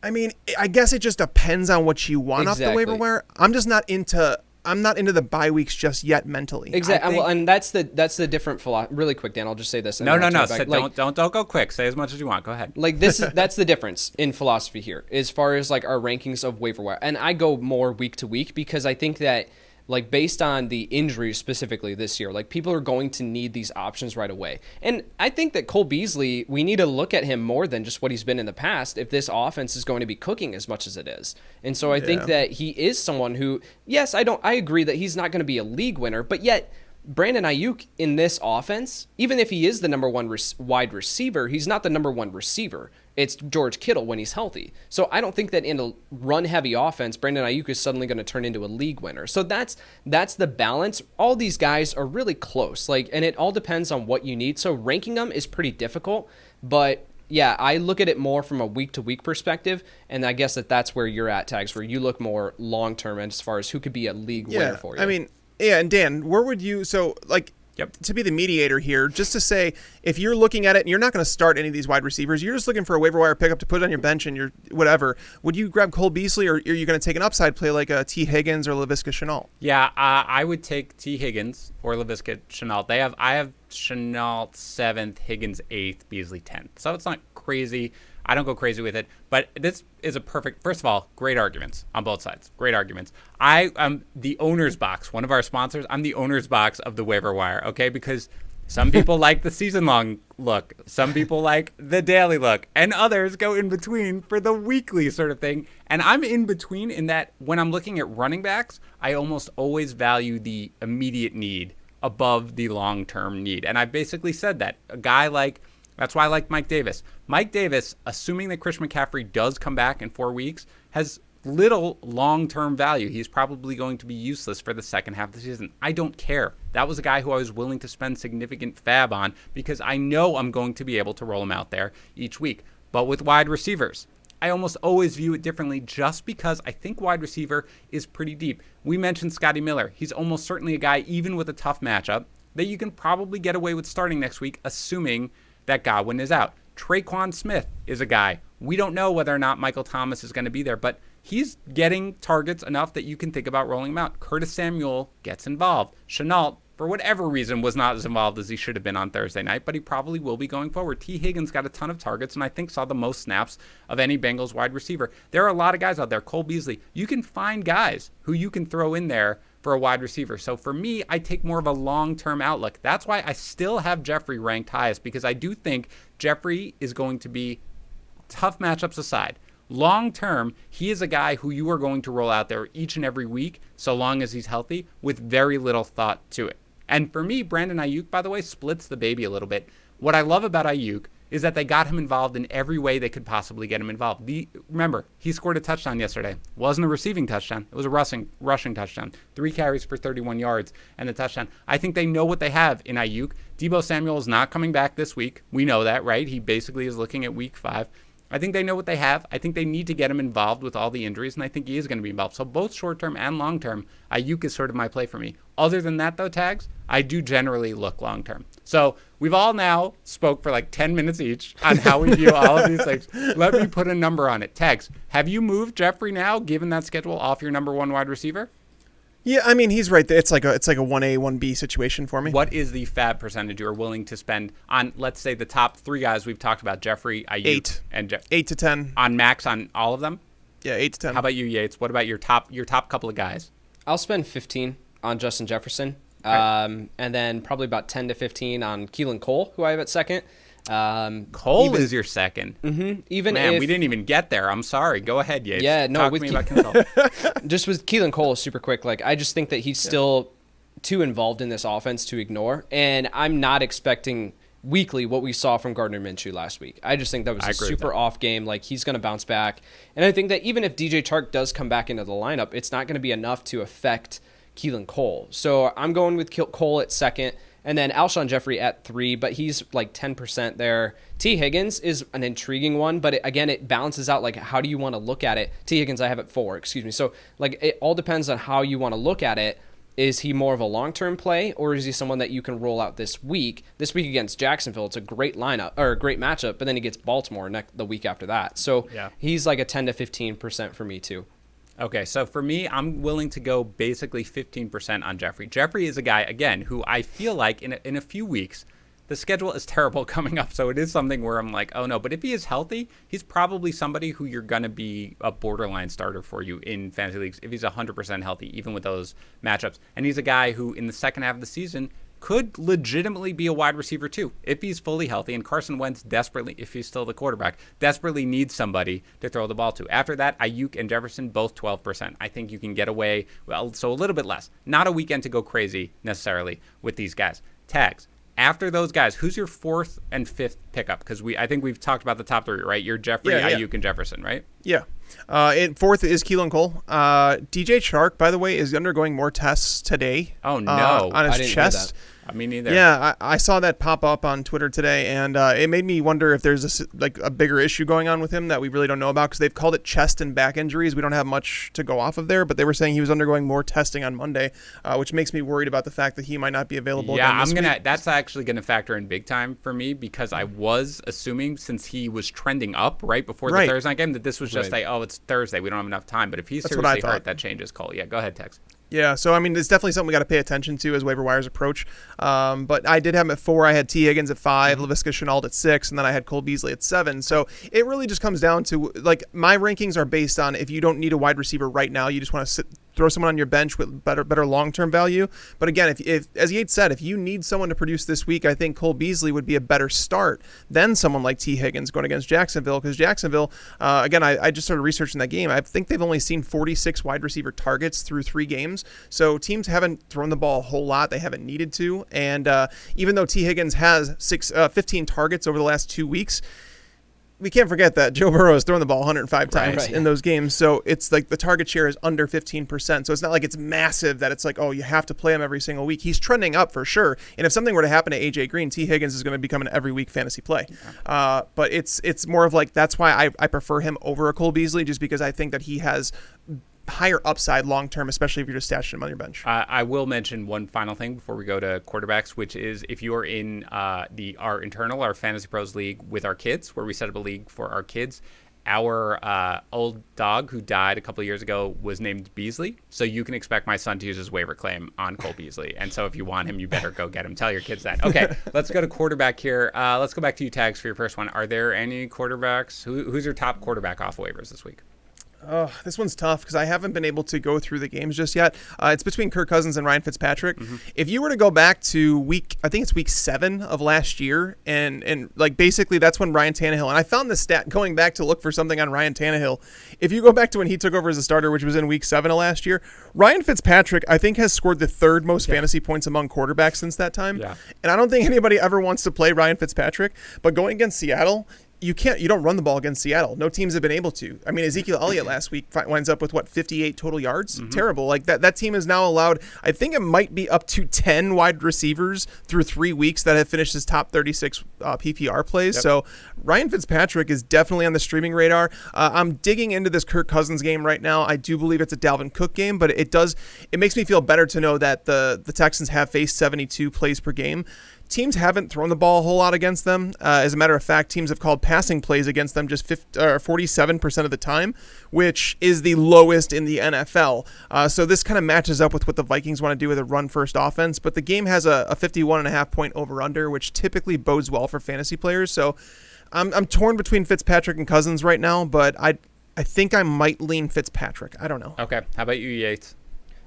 I mean, I guess it just depends on what you want off the waiver wire. I'm not into the bye weeks just yet mentally. Exactly. Well, and that's the different philosophy. Really quick, Dan, I'll just say this. No. Don't go quick. Say as much as you want. Go ahead. Like that's the difference in philosophy here, as far as like our rankings of waiver wire. And I go more week to week because I think that, like, based on the injuries specifically this year, like, people are going to need these options right away. And I think that Cole Beasley, we need to look at him more than just what he's been in the past if this offense is going to be cooking as much as it is. And so I think that he is someone who, yes, I agree that he's not going to be a league winner, but yet Brandon Aiyuk in this offense, even if he is the number 1 wide receiver, he's not the number 1 receiver. It's George Kittle when he's healthy. So I don't think that in a run-heavy offense, Brandon Aiyuk is suddenly going to turn into a league winner. So that's the balance. All these guys are really close, and it all depends on what you need. So ranking them is pretty difficult, but yeah, I look at it more from a week-to-week perspective, and I guess that's where you're at, Tags, where you look more long-term as far as who could be a league winner for you. I mean, yeah, and Dan, where would you to be the mediator here, just to say, if you're looking at it and you're not going to start any of these wide receivers, you're just looking for a waiver wire pickup to put on your bench and your whatever, would you grab Cole Beasley, or are you going to take an upside play like a T. Higgins or Laviska Shenault? Yeah, I would take T. Higgins or Laviska Shenault. I have Shenault 7th, Higgins 8th, Beasley 10th. So it's not crazy. I don't go crazy with it, but this is a perfect, first of all, great arguments on both sides. Great arguments. I am the owner's box, one of our sponsors. I'm the owner's box of the waiver wire, okay? Because some people like the season-long look. Some people like the daily look. And others go in between for the weekly sort of thing. And I'm in between in that when I'm looking at running backs, I almost always value the immediate need above the long-term need. And I basically said that. A guy like... That's why I like Mike Davis. Mike Davis, assuming that Christian McCaffrey does come back in 4 weeks, has little long-term value. He's probably going to be useless for the second half of the season. I don't care. That was a guy who I was willing to spend significant fab on because I know I'm going to be able to roll him out there each week. But with wide receivers, I almost always view it differently just because I think wide receiver is pretty deep. We mentioned Scotty Miller. He's almost certainly a guy, even with a tough matchup, that you can probably get away with starting next week, assuming that Godwin is out. Traquan Smith is a guy. We don't know whether or not Michael Thomas is going to be there, but he's getting targets enough that you can think about rolling him out. Curtis Samuel gets involved. Shenault, for whatever reason, was not as involved as he should have been on Thursday night, but he probably will be going forward. T. Higgins got a ton of targets and I think saw the most snaps of any Bengals wide receiver. There are a lot of guys out there. Cole Beasley. You can find guys who you can throw in there for a wide receiver. So for me, I take more of a long-term outlook. That's why I still have Jeffery ranked highest, because I do think Jeffery is going to be, tough matchups aside, long-term, he is a guy who you are going to roll out there each and every week, so long as he's healthy, with very little thought to it. And for me, Bradon Aiyuk, by the way, splits the baby a little bit. What I love about Aiyuk is that they got him involved in every way they could possibly get him involved. Remember, he scored a touchdown yesterday. Wasn't a receiving touchdown. It was a rushing touchdown. 3 carries for 31 yards and a touchdown. I think they know what they have in Aiyuk. Deebo Samuel is not coming back this week. We know that, right? He basically is looking at week 5. I think they know what they have. I think they need to get him involved with all the injuries, and I think he is going to be involved. So both short-term and long-term, Aiyuk is sort of my play for me. Other than that, though, Tags, I do generally look long-term. So we've all now spoke for like 10 minutes each on how we view all of these things. Let me put a number on it. Tags, have you moved Jeffrey now, given that schedule, off your number 1 wide receiver? Yeah, I mean, he's right there. It's like a 1A, 1B situation for me. What is the fab percentage you're willing to spend on, let's say, the top 3 guys we've talked about, Jeffrey, Aiyuk, 8 to 10 on max on all of them? Yeah, 8 to 10. How about you, Yates? What about your top couple of guys? I'll spend 15 on Justin Jefferson, Okay. and then probably about 10 to 15 on Keelan Cole, who I have at second. Cole is your second. Mm-hmm, even Man, if we didn't even get there. I'm sorry. Go ahead, Yates. Yeah, no, Talk with to me about Keelan Cole. just with Keelan Cole, super quick. Like, I just think that he's still too involved in this offense to ignore, and I'm not expecting weekly what we saw from Gardner Minshew last week. I just think that was a super off game. Like, he's going to bounce back, and I think that even if DJ Chark does come back into the lineup, it's not going to be enough to affect Keelan Cole. So I'm going with Cole at second. And then Alshon Jeffery at 3, but he's like 10% there. T. Higgins is an intriguing one, but it balances out, like, how do you want to look at it? T. Higgins I have at 4, excuse me. So, like, it all depends on how you want to look at it. Is he more of a long-term play, or is he someone that you can roll out this week? This week against Jacksonville, it's a great lineup, or a great matchup, but then he gets Baltimore the week after that. So he's like a 10 to 15% for me too. Okay, so for me, I'm willing to go basically 15% on Jeffrey. Jeffrey is a guy, again, who I feel like in a few weeks, the schedule is terrible coming up, so it is something where I'm like, oh no, but if he is healthy, he's probably somebody who you're going to be a borderline starter for you in fantasy leagues if he's 100% healthy, even with those matchups. And he's a guy who in the second half of the season could legitimately be a wide receiver too, if he's fully healthy, and Carson Wentz desperately, if he's still the quarterback, desperately needs somebody to throw the ball to. After that, Aiyuk and Jefferson, both 12%. I think you can get away, well, so a little bit less. Not a weekend to go crazy necessarily with these guys. Tags. After those guys, who's your 4th and 5th pickup? Because I think we've talked about the top 3, right? You're Jeffrey, Aiyuk, and Jefferson, right? Yeah. 4th is Keelan Cole. DJ Chark, by the way, is undergoing more tests today. Oh, no. On his chest. Me neither. Yeah, I saw that pop up on Twitter today, and it made me wonder if there's a bigger issue going on with him that we really don't know about, because they've called it chest and back injuries. We don't have much to go off of there, but they were saying he was undergoing more testing on Monday, which makes me worried about the fact that he might not be available. Yeah, that's actually gonna factor in big time for me, because I was assuming, since he was trending up right before the Thursday night game, that this was just it's Thursday, we don't have enough time. But if he's seriously hurt, that changes Cole. Yeah, go ahead, Tex. Yeah, so I mean, it's definitely something we got to pay attention to as waiver wires approach. But I did have him at 4. I had T. Higgins at 5, Laviska Shenault at 6, and then I had Cole Beasley at 7. So it really just comes down to, like, my rankings are based on if you don't need a wide receiver right now, you just want to throw someone on your bench with better long-term value. But again, if as Yates said, if you need someone to produce this week, I think Cole Beasley would be a better start than someone like T. Higgins going against Jacksonville, because Jacksonville, again, I just started researching that game. I think they've only seen 46 wide receiver targets through 3 games. So teams haven't thrown the ball a whole lot. They haven't needed to. And even though T. Higgins has 15 targets over the last 2 weeks, we can't forget that Joe Burrow has thrown the ball 105 times Right. in those games. So it's like the target share is under 15%. So it's not like it's massive that it's like, oh, you have to play him every single week. He's trending up for sure. And if something were to happen to A.J. Green, T. Higgins is going to become an every week fantasy play. But it's more of like, that's why I prefer him over a Cole Beasley, just because I think that he has higher upside long term, especially if you're just stashing him on your bench. I will mention one final thing before we go to quarterbacks, which is if you are in our Fantasy Pros league with our kids, where we set up a league for our kids, our old dog who died a couple of years ago was named Beasley. So you can expect my son to use his waiver claim on Cole Beasley. And so if you want him, you better go get him. Tell your kids that. Okay, let's go to quarterback here. Let's go back to you, Tags, for your first one. Are there any quarterbacks? Who's your top quarterback off waivers this week? Oh, this one's tough because I haven't been able to go through the games just yet. It's between Kirk Cousins and Ryan Fitzpatrick. If you were to go back to I think it's week 7 of last year, and like basically that's when Ryan Tannehill, and I found this stat going back to look for something on Ryan Tannehill. If you go back to when he took over as a starter, which was in week 7 of last year, Ryan Fitzpatrick, I think, has scored the 3rd most fantasy points among quarterbacks since that time. Yeah. And I don't think anybody ever wants to play Ryan Fitzpatrick, but going against Seattle, you don't run the ball against Seattle. No teams have been able to. I mean, Ezekiel Elliott last week winds up with 58 total yards. Terrible. Like that team is now allowed, I think it might be up to 10 wide receivers through 3 weeks that have finished his top 36 PPR plays. Yep. So Ryan Fitzpatrick is definitely on the streaming radar. I'm digging into this Kirk Cousins game right now. I do believe it's a Dalvin Cook game, but it makes me feel better to know that the Texans have faced 72 plays per game. Teams haven't thrown the ball a whole lot against them. As a matter of fact, teams have called passing plays against them just 47% of the time, which is the lowest in the NFL. So this kind of matches up with what the Vikings want to do with a run-first offense. But the game has a 51.5-point over-under, which typically bodes well for fantasy players. So I'm torn between Fitzpatrick and Cousins right now, but I think I might lean Fitzpatrick. I don't know. Okay. How about you, Yates?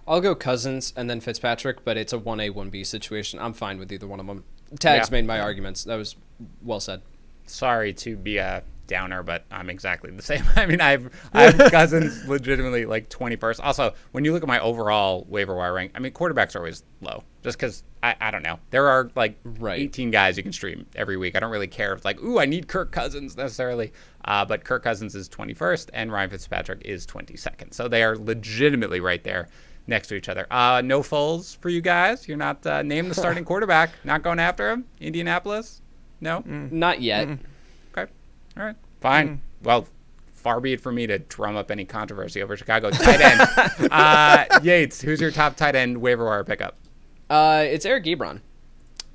I'll go Cousins and then Fitzpatrick, but it's a 1A, 1B situation. I'm fine with either one of them. Tags made my arguments. That was well said. Sorry to be a downer, but I'm exactly the same. I mean, I have Cousins legitimately like 21st. Also, when you look at my overall waiver wire rank, I mean, quarterbacks are always low just because I don't know. There are like 18 guys you can stream every week. I don't really care if like, ooh, I need Kirk Cousins necessarily. But Kirk Cousins is 21st and Ryan Fitzpatrick is 22nd. So they are legitimately right there next to each other. No Foles for you guys. You're not named the starting quarterback. Not going after him. Indianapolis? No? Not yet. Okay. All right. Fine. Well, far be it for me to drum up any controversy over Chicago. Tight end. Yates, who's your top tight end waiver wire pickup? It's Eric Ebron.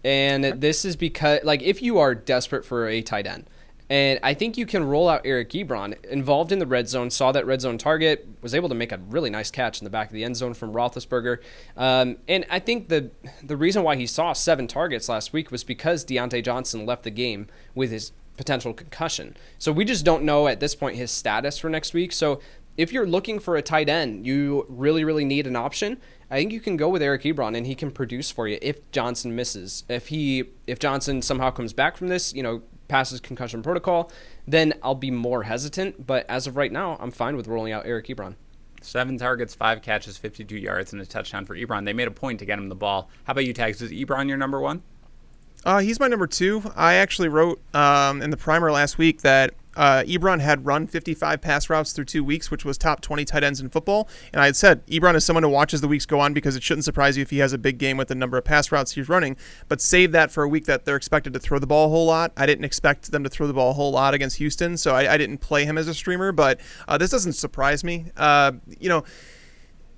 And this is because, like, if you are desperate for a tight end, and I think you can roll out Eric Ebron, involved in the red zone, saw that red zone target, was able to make a really nice catch in the back of the end zone from Roethlisberger. And I think the reason why he saw 7 targets last week was because Deontay Johnson left the game with his potential concussion. So we just don't know at this point his status for next week. So if you're looking for a tight end, you really, really need an option. I think you can go with Eric Ebron, and he can produce for you if Johnson misses. If Johnson somehow comes back from this, passes concussion protocol, then I'll be more hesitant. But as of right now, I'm fine with rolling out Eric Ebron. 7 targets, 5 catches, 52 yards, and a touchdown for Ebron. They made a point to get him the ball. How about you, Tags? Is Ebron your number 1? He's my number 2. I actually wrote in the primer last week that Ebron had run 55 pass routes through 2 weeks, which was top 20 tight ends in football. And I had said Ebron is someone to watch as the weeks go on because it shouldn't surprise you if he has a big game with the number of pass routes he's running. But save that for a week that they're expected to throw the ball a whole lot. I didn't expect them to throw the ball a whole lot against Houston, so I didn't play him as a streamer. But this doesn't surprise me.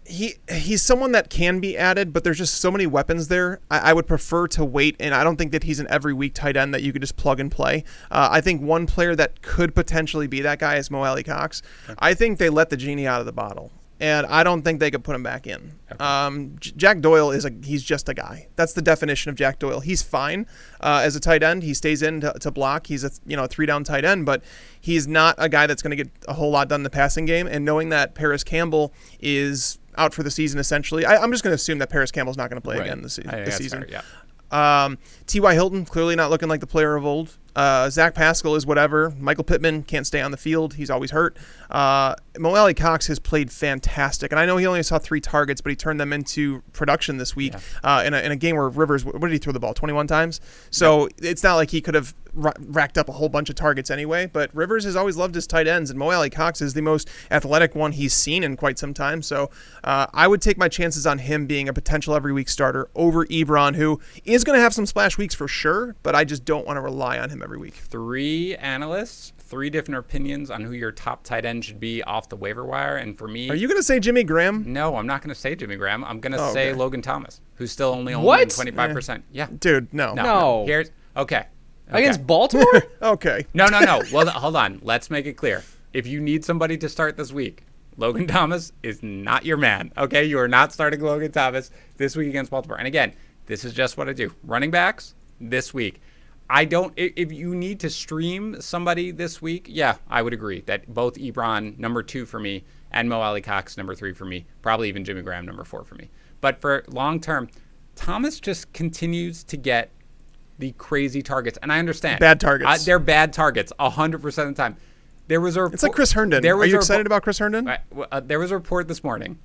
He's someone that can be added, but there's just so many weapons there. I would prefer to wait, and I don't think that he's an every week tight end that you could just plug and play. I think one player that could potentially be that guy is Mo Alley Cox. Okay. I think they let the genie out of the bottle, and I don't think they could put him back in. Okay. Jack Doyle he's just a guy. That's the definition of Jack Doyle. He's fine as a tight end. He stays in to block. He's a 3-down tight end, but he's not a guy that's going to get a whole lot done in the passing game. And knowing that Paris Campbell is out for the season, essentially, I'm just going to assume that Paris Campbell's not going to play again this season. Fair, yeah. T.Y. Hilton, clearly not looking like the player of old. Zach Pascal is whatever. Michael Pittman can't stay on the field. He's always hurt. Mo Alley Cox has played fantastic. And I know he only saw 3 targets, but he turned them into production this week in a game where Rivers, what did he throw the ball, 21 times? So it's not like he could have racked up a whole bunch of targets anyway. But Rivers has always loved his tight ends, and Mo Alley Cox is the most athletic one he's seen in quite some time. So I would take my chances on him being a potential every week starter over Ebron, who is going to have some splash weeks for sure, but I just don't want to rely on him every week. 3 analysts, 3 different opinions on who your top tight end should be off the waiver wire. And for me... Are you going to say Jimmy Graham? No, I'm not going to say Jimmy Graham. I'm going to say Logan Thomas, who's still only 25%. Yeah. Dude, no. No. Here's... Okay. Against Baltimore? Okay. No. Well, hold on. Let's make it clear. If you need somebody to start this week, Logan Thomas is not your man. Okay? You are not starting Logan Thomas this week against Baltimore. And again, this is just what I do. Running backs this week. If you need to stream somebody this week, yeah, I would agree that both Ebron, number 2 for me, and Mo Alley Cox, number 3 for me, probably even Jimmy Graham, number 4 for me. But for long term, Thomas just continues to get the crazy targets. And I understand. Bad targets. They're bad targets 100% of the time. There was a It's like Chris Herndon. Are you excited about Chris Herndon? There was a report this morning.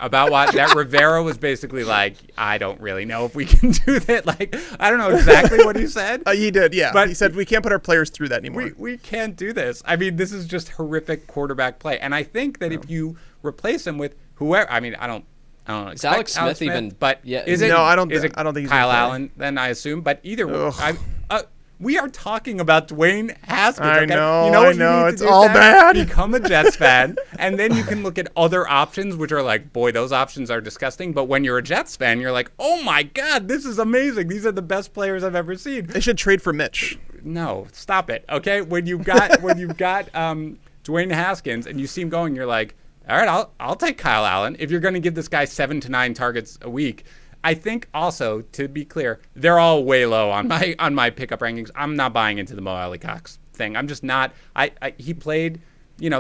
About what that Rivera was basically like, I don't really know if we can do that. Like, I don't know exactly what he said. He did, yeah. But he said we can't put our players through that anymore. We can't do this. I mean, this is just horrific quarterback play. And I think that if you replace him with whoever, I mean, I don't know. Is Alex Smith even? But yeah, is it? No, I don't is it think he's Kyle Allen. Then I assume. But either way, we are talking about Dwayne Haskins. I okay? know. You know what you need to it's do, all Zach? bad. Become a Jets fan, and then you can look at other options, which are like, boy, those options are disgusting. But when you're a Jets fan, you're like, oh my God, this is amazing. These are the best players I've ever seen. They should trade for Mitch. No, stop it. Okay, when you've got Dwayne Haskins and you see him going, you're like, all right, I'll take Kyle Allen if you're going to give this guy 7 to 9 targets a week. I think also, to be clear, they're all way low on my pickup rankings. I'm not buying into the Mo Alley Cox thing. I'm just not. He played,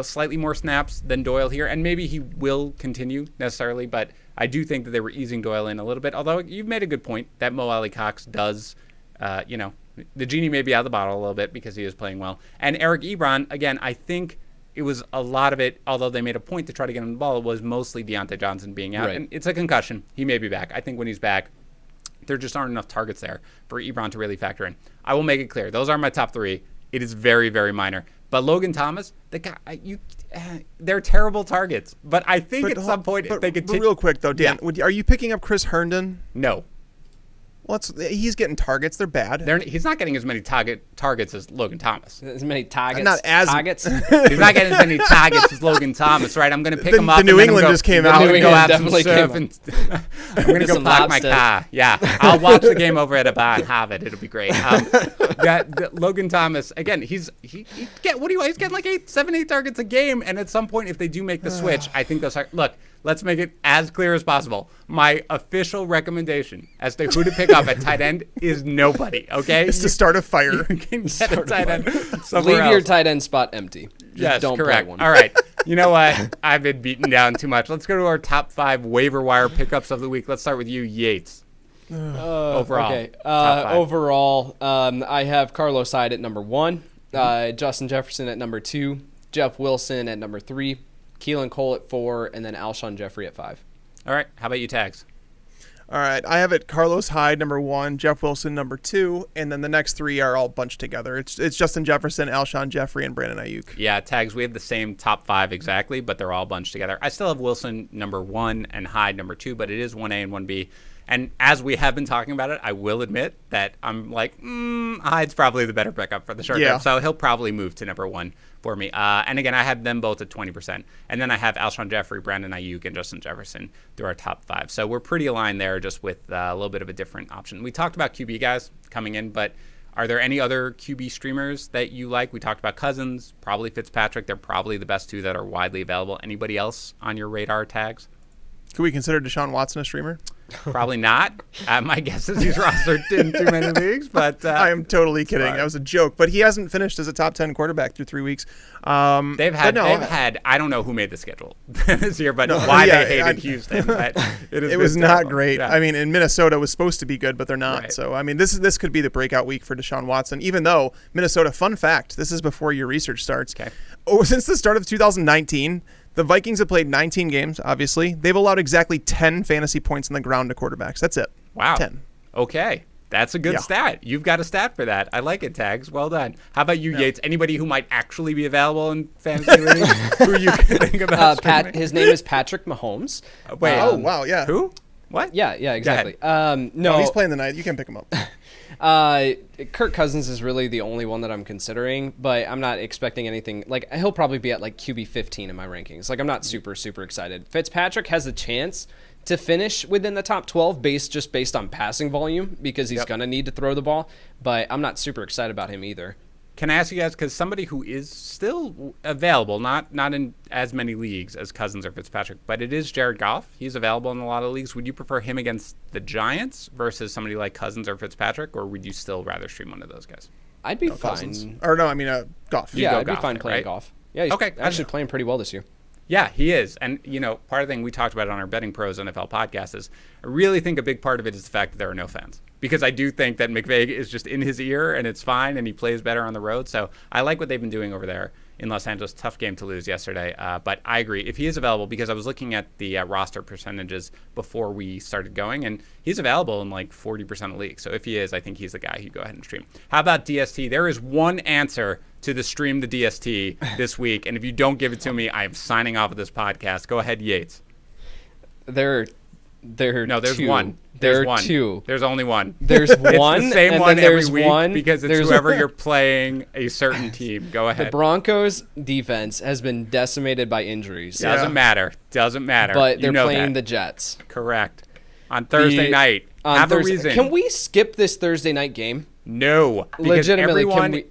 slightly more snaps than Doyle here, and maybe he will continue necessarily, but I do think that they were easing Doyle in a little bit. Although you've made a good point that Mo Alley Cox does, the genie may be out of the bottle a little bit because he is playing well. And Eric Ebron, again, I think it was a lot of it, although they made a point to try to get him the ball, it was mostly Deontay Johnson being out. Right. And it's a concussion. He may be back. I think when he's back, there just aren't enough targets there for Ebron to really factor in. I will make it clear. Those are my top 3. It is very, very minor. But Logan Thomas, the guy, they're terrible targets. But I think at some point if they could But real quick, though, Dan, are you picking up Chris Herndon? No. Well, he's getting targets. They're bad. He's not getting as many targets as Logan Thomas. As many targets? Not as targets? He's not getting as many targets as Logan Thomas, right? I'm going to pick him up. The New England just came out. I'm going to go have definitely some surf and I'm going to go park my car. Yeah, I'll watch the game over at a bar in Harvard. It'll be great. Logan Thomas, again, he's getting like 7, 8 targets a game, and at some point, if they do make the switch, I think those are look. Let's make it as clear as possible. My official recommendation as to who to pick up at tight end is nobody, okay? It's to start a fire. You can get a tight end somewhere Leave else. your tight end spot empty. Yes, don't correct. play one. All right. You know what? I've been beaten down too much. Let's go to our top 5 waiver wire pickups of the week. Let's start with you, Yates. Overall. Okay. Overall, I have Carlos Hyde at number 1, Justin Jefferson at number 2, Jeff Wilson at number 3, Keelan Cole at 4, and then Alshon Jeffery at 5. All right. How about you, Tags? All right. I have it Carlos Hyde, number 1, Jeff Wilson, number 2, and then the next 3 are all bunched together. It's Justin Jefferson, Alshon Jeffery, and Bradon Aiyuk. Yeah, Tags, we have the same top 5 exactly, but they're all bunched together. I still have Wilson number 1 and Hyde number 2, but it is 1A and 1B. And as we have been talking about it, I will admit that I'm like, Hyde's probably the better pickup for the short term. So he'll probably move to number 1 for me. And again, I have them both at 20%. And then I have Alshon Jeffery, Bradon Aiyuk, and Justin Jefferson through our top 5. So we're pretty aligned there, just with a little bit of a different option. We talked about QB guys coming in, but are there any other QB streamers that you like? We talked about Cousins, probably Fitzpatrick. They're probably the best 2 that are widely available. Anybody else on your radar, Tags? Could we consider Deshaun Watson a streamer? Probably not. My guess is he's rostered in too many leagues, but I am totally kidding. fine. That was a joke. But he hasn't finished as a top 10 quarterback through 3 weeks. They've had I don't know who made the schedule this year, but why they hated Houston. But it was not terrible. great. Yeah. I mean, in Minnesota was supposed to be good, but they're not. Right. So I mean, this could be the breakout week for Deshaun Watson. Even though Minnesota, fun fact, this is before your research starts. Okay. Since the start of 2019. The Vikings have played 19 games, obviously. They've allowed exactly 10 fantasy points on the ground to quarterbacks. That's it. Wow. 10. Okay. That's a good stat. You've got a stat for that. I like it, Tags. Well done. How about you, Yates? Anybody who might actually be available in fantasy leagues who you can think about? His name is Patrick Mahomes. Wait. Oh, wow, yeah. Who? What? Yeah, exactly. No, No, he's playing the night. You can pick him up. Kirk Cousins is really the only one that I'm considering, but I'm not expecting anything. Like, he'll probably be at like QB 15 in my rankings. Like, I'm not super excited. Fitzpatrick has a chance to finish within the top 12 based on passing volume because he's going to need to throw the ball, but I'm not super excited about him either. Can I ask you guys, because somebody who is still available, not in as many leagues as Cousins or Fitzpatrick, but it is Jared Goff. He's available in a lot of leagues. Would you prefer him against the Giants versus somebody like Cousins or Fitzpatrick, or would you still rather stream one of those guys? I'd be Cousins. fine. Or no, I mean Goff. Yeah, I'd be Goff fine there, playing right? Goff. Yeah, he's actually playing pretty well this year. Yeah, he is. And, part of the thing we talked about on our Betting Pros NFL podcast is I really think a big part of it is the fact that there are no fans. Because I do think that McVay is just in his ear and it's fine and he plays better on the road. So I like what they've been doing over there in Los Angeles. Tough game to lose yesterday. But I agree. If he is available, because I was looking at the roster percentages before we started going, and he's available in like 40% of leagues. So if he is, I think he's the guy who go ahead and stream. How about DST? There is one answer to the stream the DST this week. And if you don't give it to me, I am signing off of this podcast. Go ahead, Yates. There's two. one. There's There are one. two. There's only one. There's one. It's the same and one then every there's week one, because it's there's whoever you're playing a certain team. Go ahead. The Broncos defense has been decimated by injuries. Doesn't matter. But they're playing the Jets. Correct. On Thursday night. Have a reason. Can we skip this Thursday night game? No. Because Legitimately, everyone,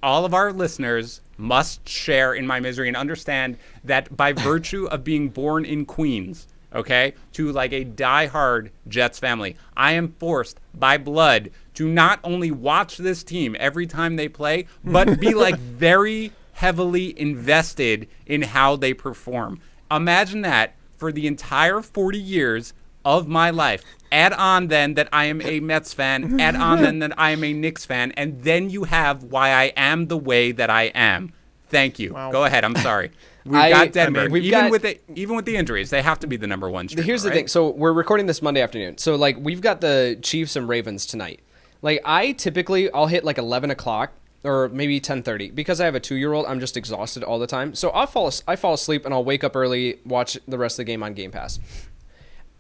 all of our listeners must share in my misery and understand that by virtue of being born in Queens, okay, to like a diehard Jets family, I am forced by blood to not only watch this team every time they play, but be like very heavily invested in how they perform. Imagine that for the entire 40 years of my life. Add on then that I am a Mets fan, add on then that I am a Knicks fan, and then you have why I am the way that I am. Thank you. Wow. Go ahead. I'm sorry. We've got Denver. We've even got- with the injuries, they have to be the number one streamer, Here's the right? thing. So we're recording this Monday afternoon. So like we've got the Chiefs and Ravens tonight. Like I'll hit like 11 o'clock or maybe 10:30 because I have a 2-year-old. I'm just exhausted all the time. So I fall asleep and I'll wake up early, watch the rest of the game on Game Pass.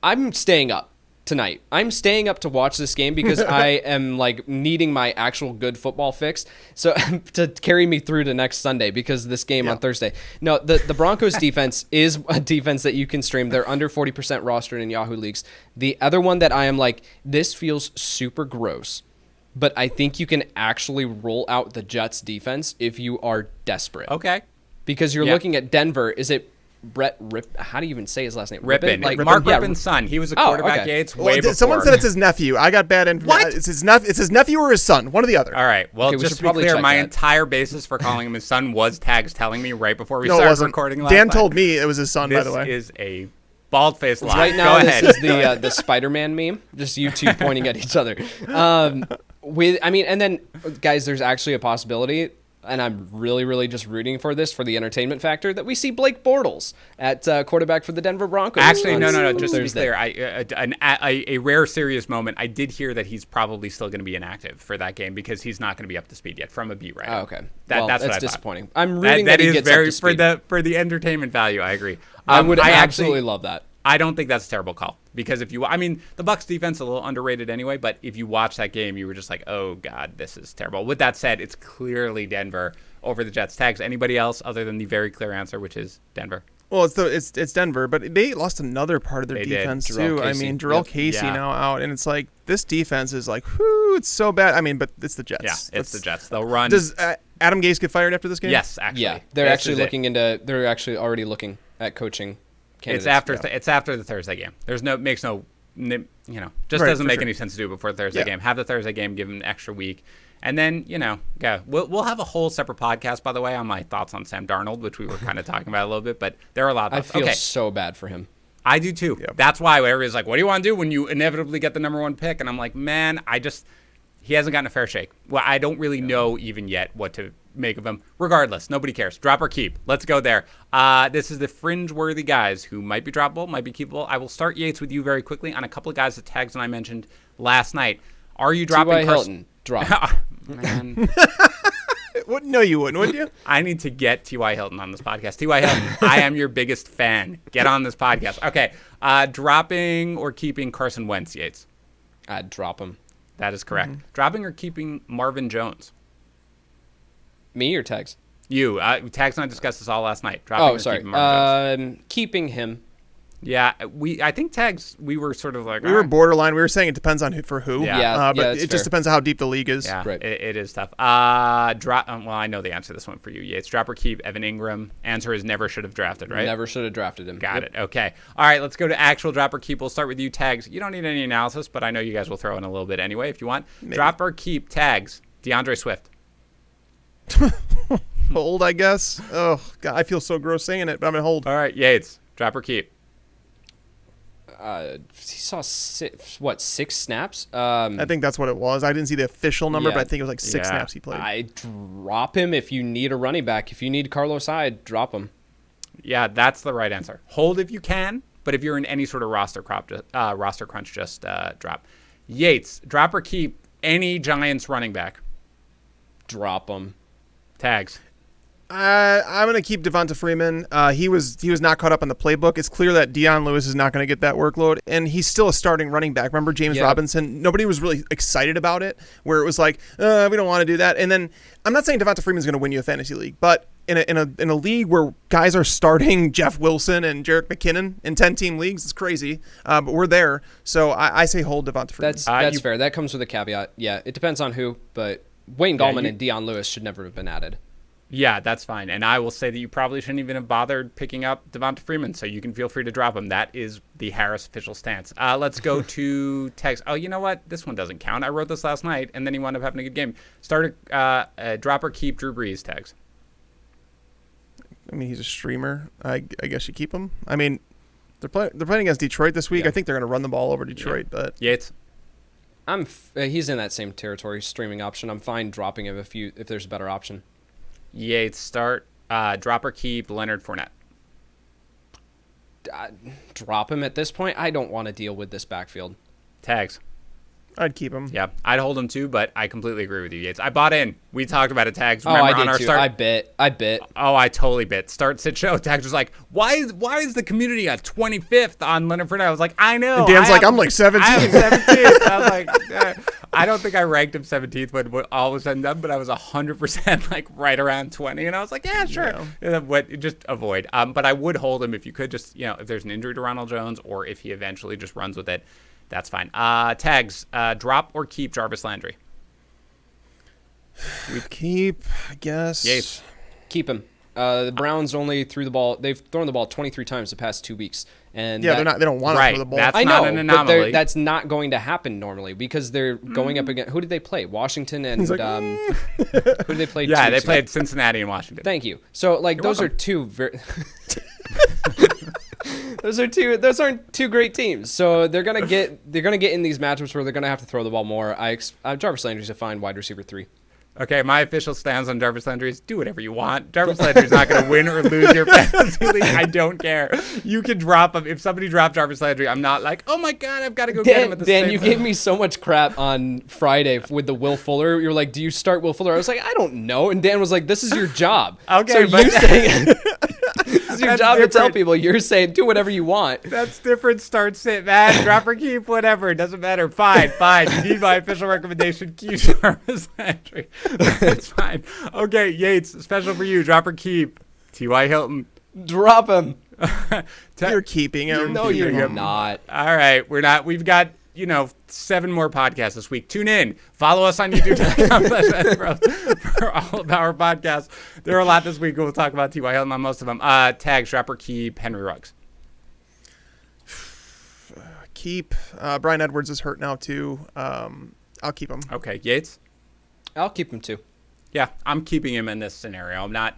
I'm staying up tonight. I'm staying up to watch this game because I am like needing my actual good football fix so to carry me through to next Sunday because this game on Thursday. No, the Broncos defense is a defense that you can stream. They're under 40% rostered in Yahoo leagues. The other one that I am like, this feels super gross, but I think you can actually roll out the Jets defense if you are desperate. Okay. Because you're looking at Denver. Is it Brett Rip? How do you even say his last name? Rippin. Like Mark Rippin's son. He was a quarterback. okay. Yates way before. Someone said it's his nephew. I got bad information. What? It's his nephew or his son. One or the other. All right. Well, Okay, we just should to be probably clear, check my that. entire basis for calling him his son was Tags telling me right before we No, it started wasn't. recording last Dan night. told me it was his son, by the way. This is a bald-faced lie. Right now, Go this ahead. is the Spider-Man meme. Just you two pointing at each other. And then guys, there's actually a possibility, and I'm really just rooting for this for the entertainment factor that we see Blake Bortles at quarterback for the Denver Broncos. Actually, on no. Just to be Thursday. clear, a rare serious moment. I did hear that he's probably still going to be inactive for that game because he's not going to be up to speed yet from a beat writer. Oh, okay. That's what I thought. disappointing. I'm rooting that that he is gets very up to speed. for the entertainment value. I agree. I would I absolutely love that. I don't think that's a terrible call because the Bucs defense is a little underrated anyway, but if you watch that game, you were just like, oh God, this is terrible. With that said, it's clearly Denver over the Jets. Tags anybody else other than the very clear answer, which is Denver? Well, it's Denver, but they lost another part of their defense too. Jarrell I Casey. mean, Jarrell Casey Yeah. now out, and it's like this defense is like, whoo, it's so bad. I mean, but it's the Jets. Yeah, it's the Jets. They'll run. Does Adam Gase get fired after this game? Yes, actually. Yeah, they're This actually is it. looking into. They're actually already looking at coaching candidates. It's after the Thursday game. There's makes no just Right, doesn't for make sure. any sense to do it before Thursday Yeah. game. Have the Thursday game, give him an extra week. And then, we'll have a whole separate podcast, by the way, on my thoughts on Sam Darnold, which we were kind of talking about a little bit, but there are a lot of I thoughts. feel Okay. so bad for him. I do too. Yep. That's why everybody's like, what do you want to do when you inevitably get the number one pick? And I'm like, man, he hasn't gotten a fair shake. Well, I don't really know even yet what to make of him. Regardless, nobody cares. Drop or keep. Let's go there. This is the fringe-worthy guys who might be droppable, might be keepable. I will start, Yates, with you very quickly on a couple of guys that Tags and I mentioned last night. Are you dropping T.Y. Hilton, drop. Man, No, you wouldn't, would you? I need to get T.Y. Hilton on this podcast. T.Y. Hilton, I am your biggest fan. Get on this podcast. Okay, dropping or keeping Carson Wentz, Yates? I'd drop him. That is correct. Dropping or keeping Marvin Jones? Me or Tags? You. Tags and I discussed this all last night. Dropping Oh, or sorry. keeping Marvin Jones? Keeping him. Yeah, I think Tags, we were sort of like... We were borderline. We were saying it depends on who for who. Yeah. But that's it just fair. depends on how deep the league is. Yeah, Right. it is tough. Well, I know the answer to this one for you. Yates, drop or keep Evan Ingram? Answer is never should have drafted, right? Never should have drafted him. Got it. Okay. All right, let's go to actual drop or keep. We'll start with you, Tags. You don't need any analysis, but I know you guys will throw in a little bit anyway if you want. Maybe. Drop or keep Tags, DeAndre Swift. Hold, I guess. Oh, God, I feel so gross saying it, but I'm going to hold. All right, Yates, drop or keep? He saw 6 snaps? I think that's what it was. I didn't see the official number, Yeah. but I think it was like 6 Yeah. snaps he played. I drop him if you need a running back. If you need Carlos Hyde, drop him. Yeah, that's the right answer. Hold if you can, but if you're in any sort of roster crunch, just drop. Yates, drop or keep any Giants running back? Drop him. Tags. I'm going to keep Devonta Freeman. He was not caught up on the playbook. It's clear that Deion Lewis is not going to get that workload, and he's still a starting running back. Remember James Yeah. Robinson? Nobody was really excited about it, where it was like, we don't want to do that. And then I'm not saying Devonta Freeman's going to win you a fantasy league, but in a league where guys are starting Jeff Wilson and Jerick McKinnon in 10-team leagues, it's crazy. But we're there, so I say hold Devonta Freeman. That's fair. That comes with a caveat. Yeah, it depends on who, but Wayne Gallman and Deion Lewis should never have been added. Yeah, that's fine. And I will say that you probably shouldn't even have bothered picking up Devonta Freeman, so you can feel free to drop him. That is the Harris official stance. Let's go to text. Oh, you know what? This one doesn't count. I wrote this last night, and then he wound up having a good game. Start a drop or keep Drew Brees, tags. I mean, he's a streamer. I guess you keep him. I mean, they're playing against Detroit this week. Yeah. I think they're going to run the ball over Detroit, but Yates. He's in that same territory, streaming option. I'm fine dropping him if there's a better option. Yates, start drop or keep Leonard Fournette. Drop him at this point. I don't want to deal with this backfield. Tags. I'd keep him. Yeah, I'd hold him too, but I completely agree with you, Yates. I bought in. We talked about it, Tags. Oh, Remember I on did our too. start? I bit. Oh, I totally bit. Start, sit, show. Tags was like, why is the community at 25th on Leonard Fournette? I was like, I know. And Dan's like, I'm like 17th. I am 17th. I was like, I don't think I ranked him 17th when all was said and done, but I was 100% like right around 20. And I was like, yeah, sure. Just avoid. But I would hold him if you could just, if there's an injury to Ronald Jones or if he eventually just runs with it, that's fine. Tags, drop or keep Jarvis Landry? We keep, I guess. Yates. Keep him. The Browns only threw the ball. They've thrown the ball 23 times the past 2 weeks, and Yeah, they don't want to Right, throw the ball. that's I not know, an but anomaly. that's not going to happen normally because they're going up against. Who did they play? Washington and He's like, who did they play? Yeah, 2 they weeks ago? played Cincinnati and Washington. Thank you. So like those welcome. are two very. Those aren't two great teams. So they're gonna get in these matchups where they're gonna have to throw the ball more. Jarvis Landry's a fine wide receiver 3. Okay, my official stance on Jarvis Landry is do whatever you want. Jarvis Landry's not going to win or lose your fantasy league. I don't care. You can drop him. If somebody dropped Jarvis Landry, I'm not like, oh my God, I've got to go get him at the Dan, same you time. gave me so much crap on Friday with the Will Fuller. You're like, do you start Will Fuller? I was like, I don't know. And Dan was like, this is your job. Okay, so but you saying this is your That's job to tell different. people. You're saying do whatever you want. That's different. Start, sit, man. Drop or keep, whatever. It doesn't matter. Fine. You need my official recommendation. Keep Jarvis Landry. That's fine. Okay, Yates, special for you. Drop or keep. T.Y. Hilton. Drop him. You're keeping him. No, you're not. All right, we're not. We've got 7 more podcasts this week. Tune in. Follow us on YouTube.com/FantasyPros for all of our podcasts. There are a lot this week. We'll talk about T.Y. Hilton on most of them. Tag, drop or keep Henry Ruggs. Keep. Brian Edwards is hurt now too. I'll keep him. Okay, Yates? I'll keep him too. Yeah, I'm keeping him in this scenario. I'm not.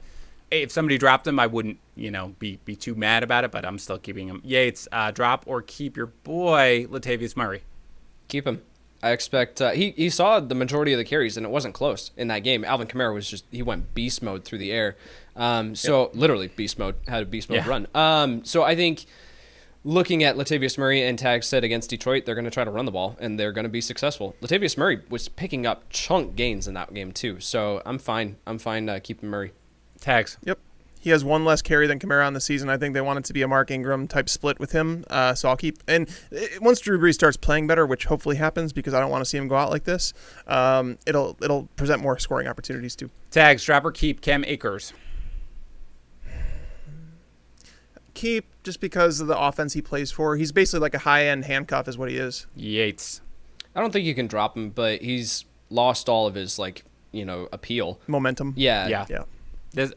If somebody dropped him, I wouldn't, be too mad about it, but I'm still keeping him. Yates, drop or keep your boy, Latavius Murray. Keep him. I expect he saw the majority of the carries, and it wasn't close in that game. Alvin Kamara he went beast mode through the air. Literally beast mode, had a beast mode run. So I think looking at Latavius Murray and Tag said against Detroit, they're going to try to run the ball, and they're going to be successful. Latavius Murray was picking up chunk gains in that game too, so I'm fine. Keeping Murray. Tags. Yep. He has one less carry than Kamara on the season. I think they want it to be a Mark Ingram type split with him, so I'll keep. And once Drew Brees starts playing better, which hopefully happens because I don't want to see him go out like this, it'll present more scoring opportunities too. Tags, drop or keep Cam Akers. Keep, just because of the offense he plays for. He's basically like a high-end handcuff is what he is. Yates. I don't think you can drop him, but he's lost all of his appeal. Momentum. Yeah.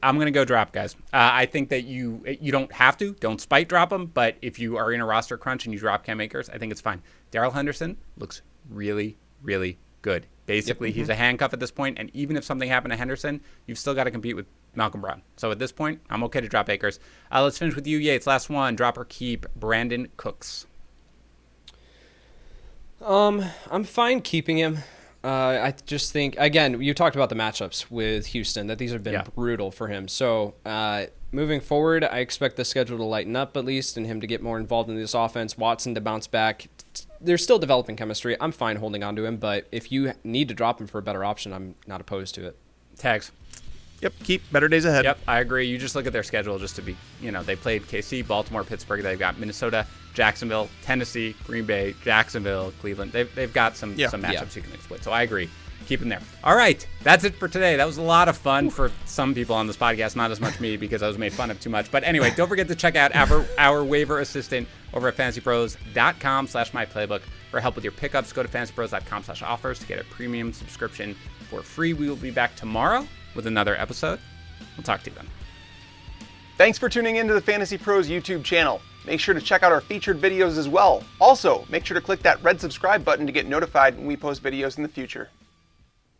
I'm going to go drop, guys. I think that you don't have to. Don't spite drop him. But if you are in a roster crunch and you drop Cam Akers, I think it's fine. Darrell Henderson looks really, really good. Basically, he's a handcuff at this point. And even if something happened to Henderson, you've still got to compete with Malcolm Brown. So at this point, I'm okay to drop Akers. Let's finish with you, Yates. Last one. Drop or keep Brandon Cooks. I'm fine keeping him. I just think, again, you talked about the matchups with Houston, that these have been brutal for him. So moving forward, I expect the schedule to lighten up at least and him to get more involved in this offense, Watson to bounce back. They're still developing chemistry. I'm fine holding on to him, but if you need to drop him for a better option, I'm not opposed to it. Tags. Yep, keep. Better days ahead. Yep, I agree. You just look at their schedule just to be, they played KC, Baltimore, Pittsburgh. They've got Minnesota, Jacksonville, Tennessee, Green Bay, Jacksonville, Cleveland. They've got some matchups you can exploit. So I agree. Keep them there. All right, that's it for today. That was a lot of fun for some people on this podcast, not as much me because I was made fun of too much. But anyway, don't forget to check out our waiver assistant over at fantasypros.com/myplaybook. For help with your pickups, go to fantasypros.com/offers to get a premium subscription for free. We will be back tomorrow with another episode. We'll talk to you then. Thanks for tuning into the Fantasy Pros YouTube channel. Make sure to check out our featured videos as well. Also, make sure to click that red subscribe button to get notified when we post videos in the future.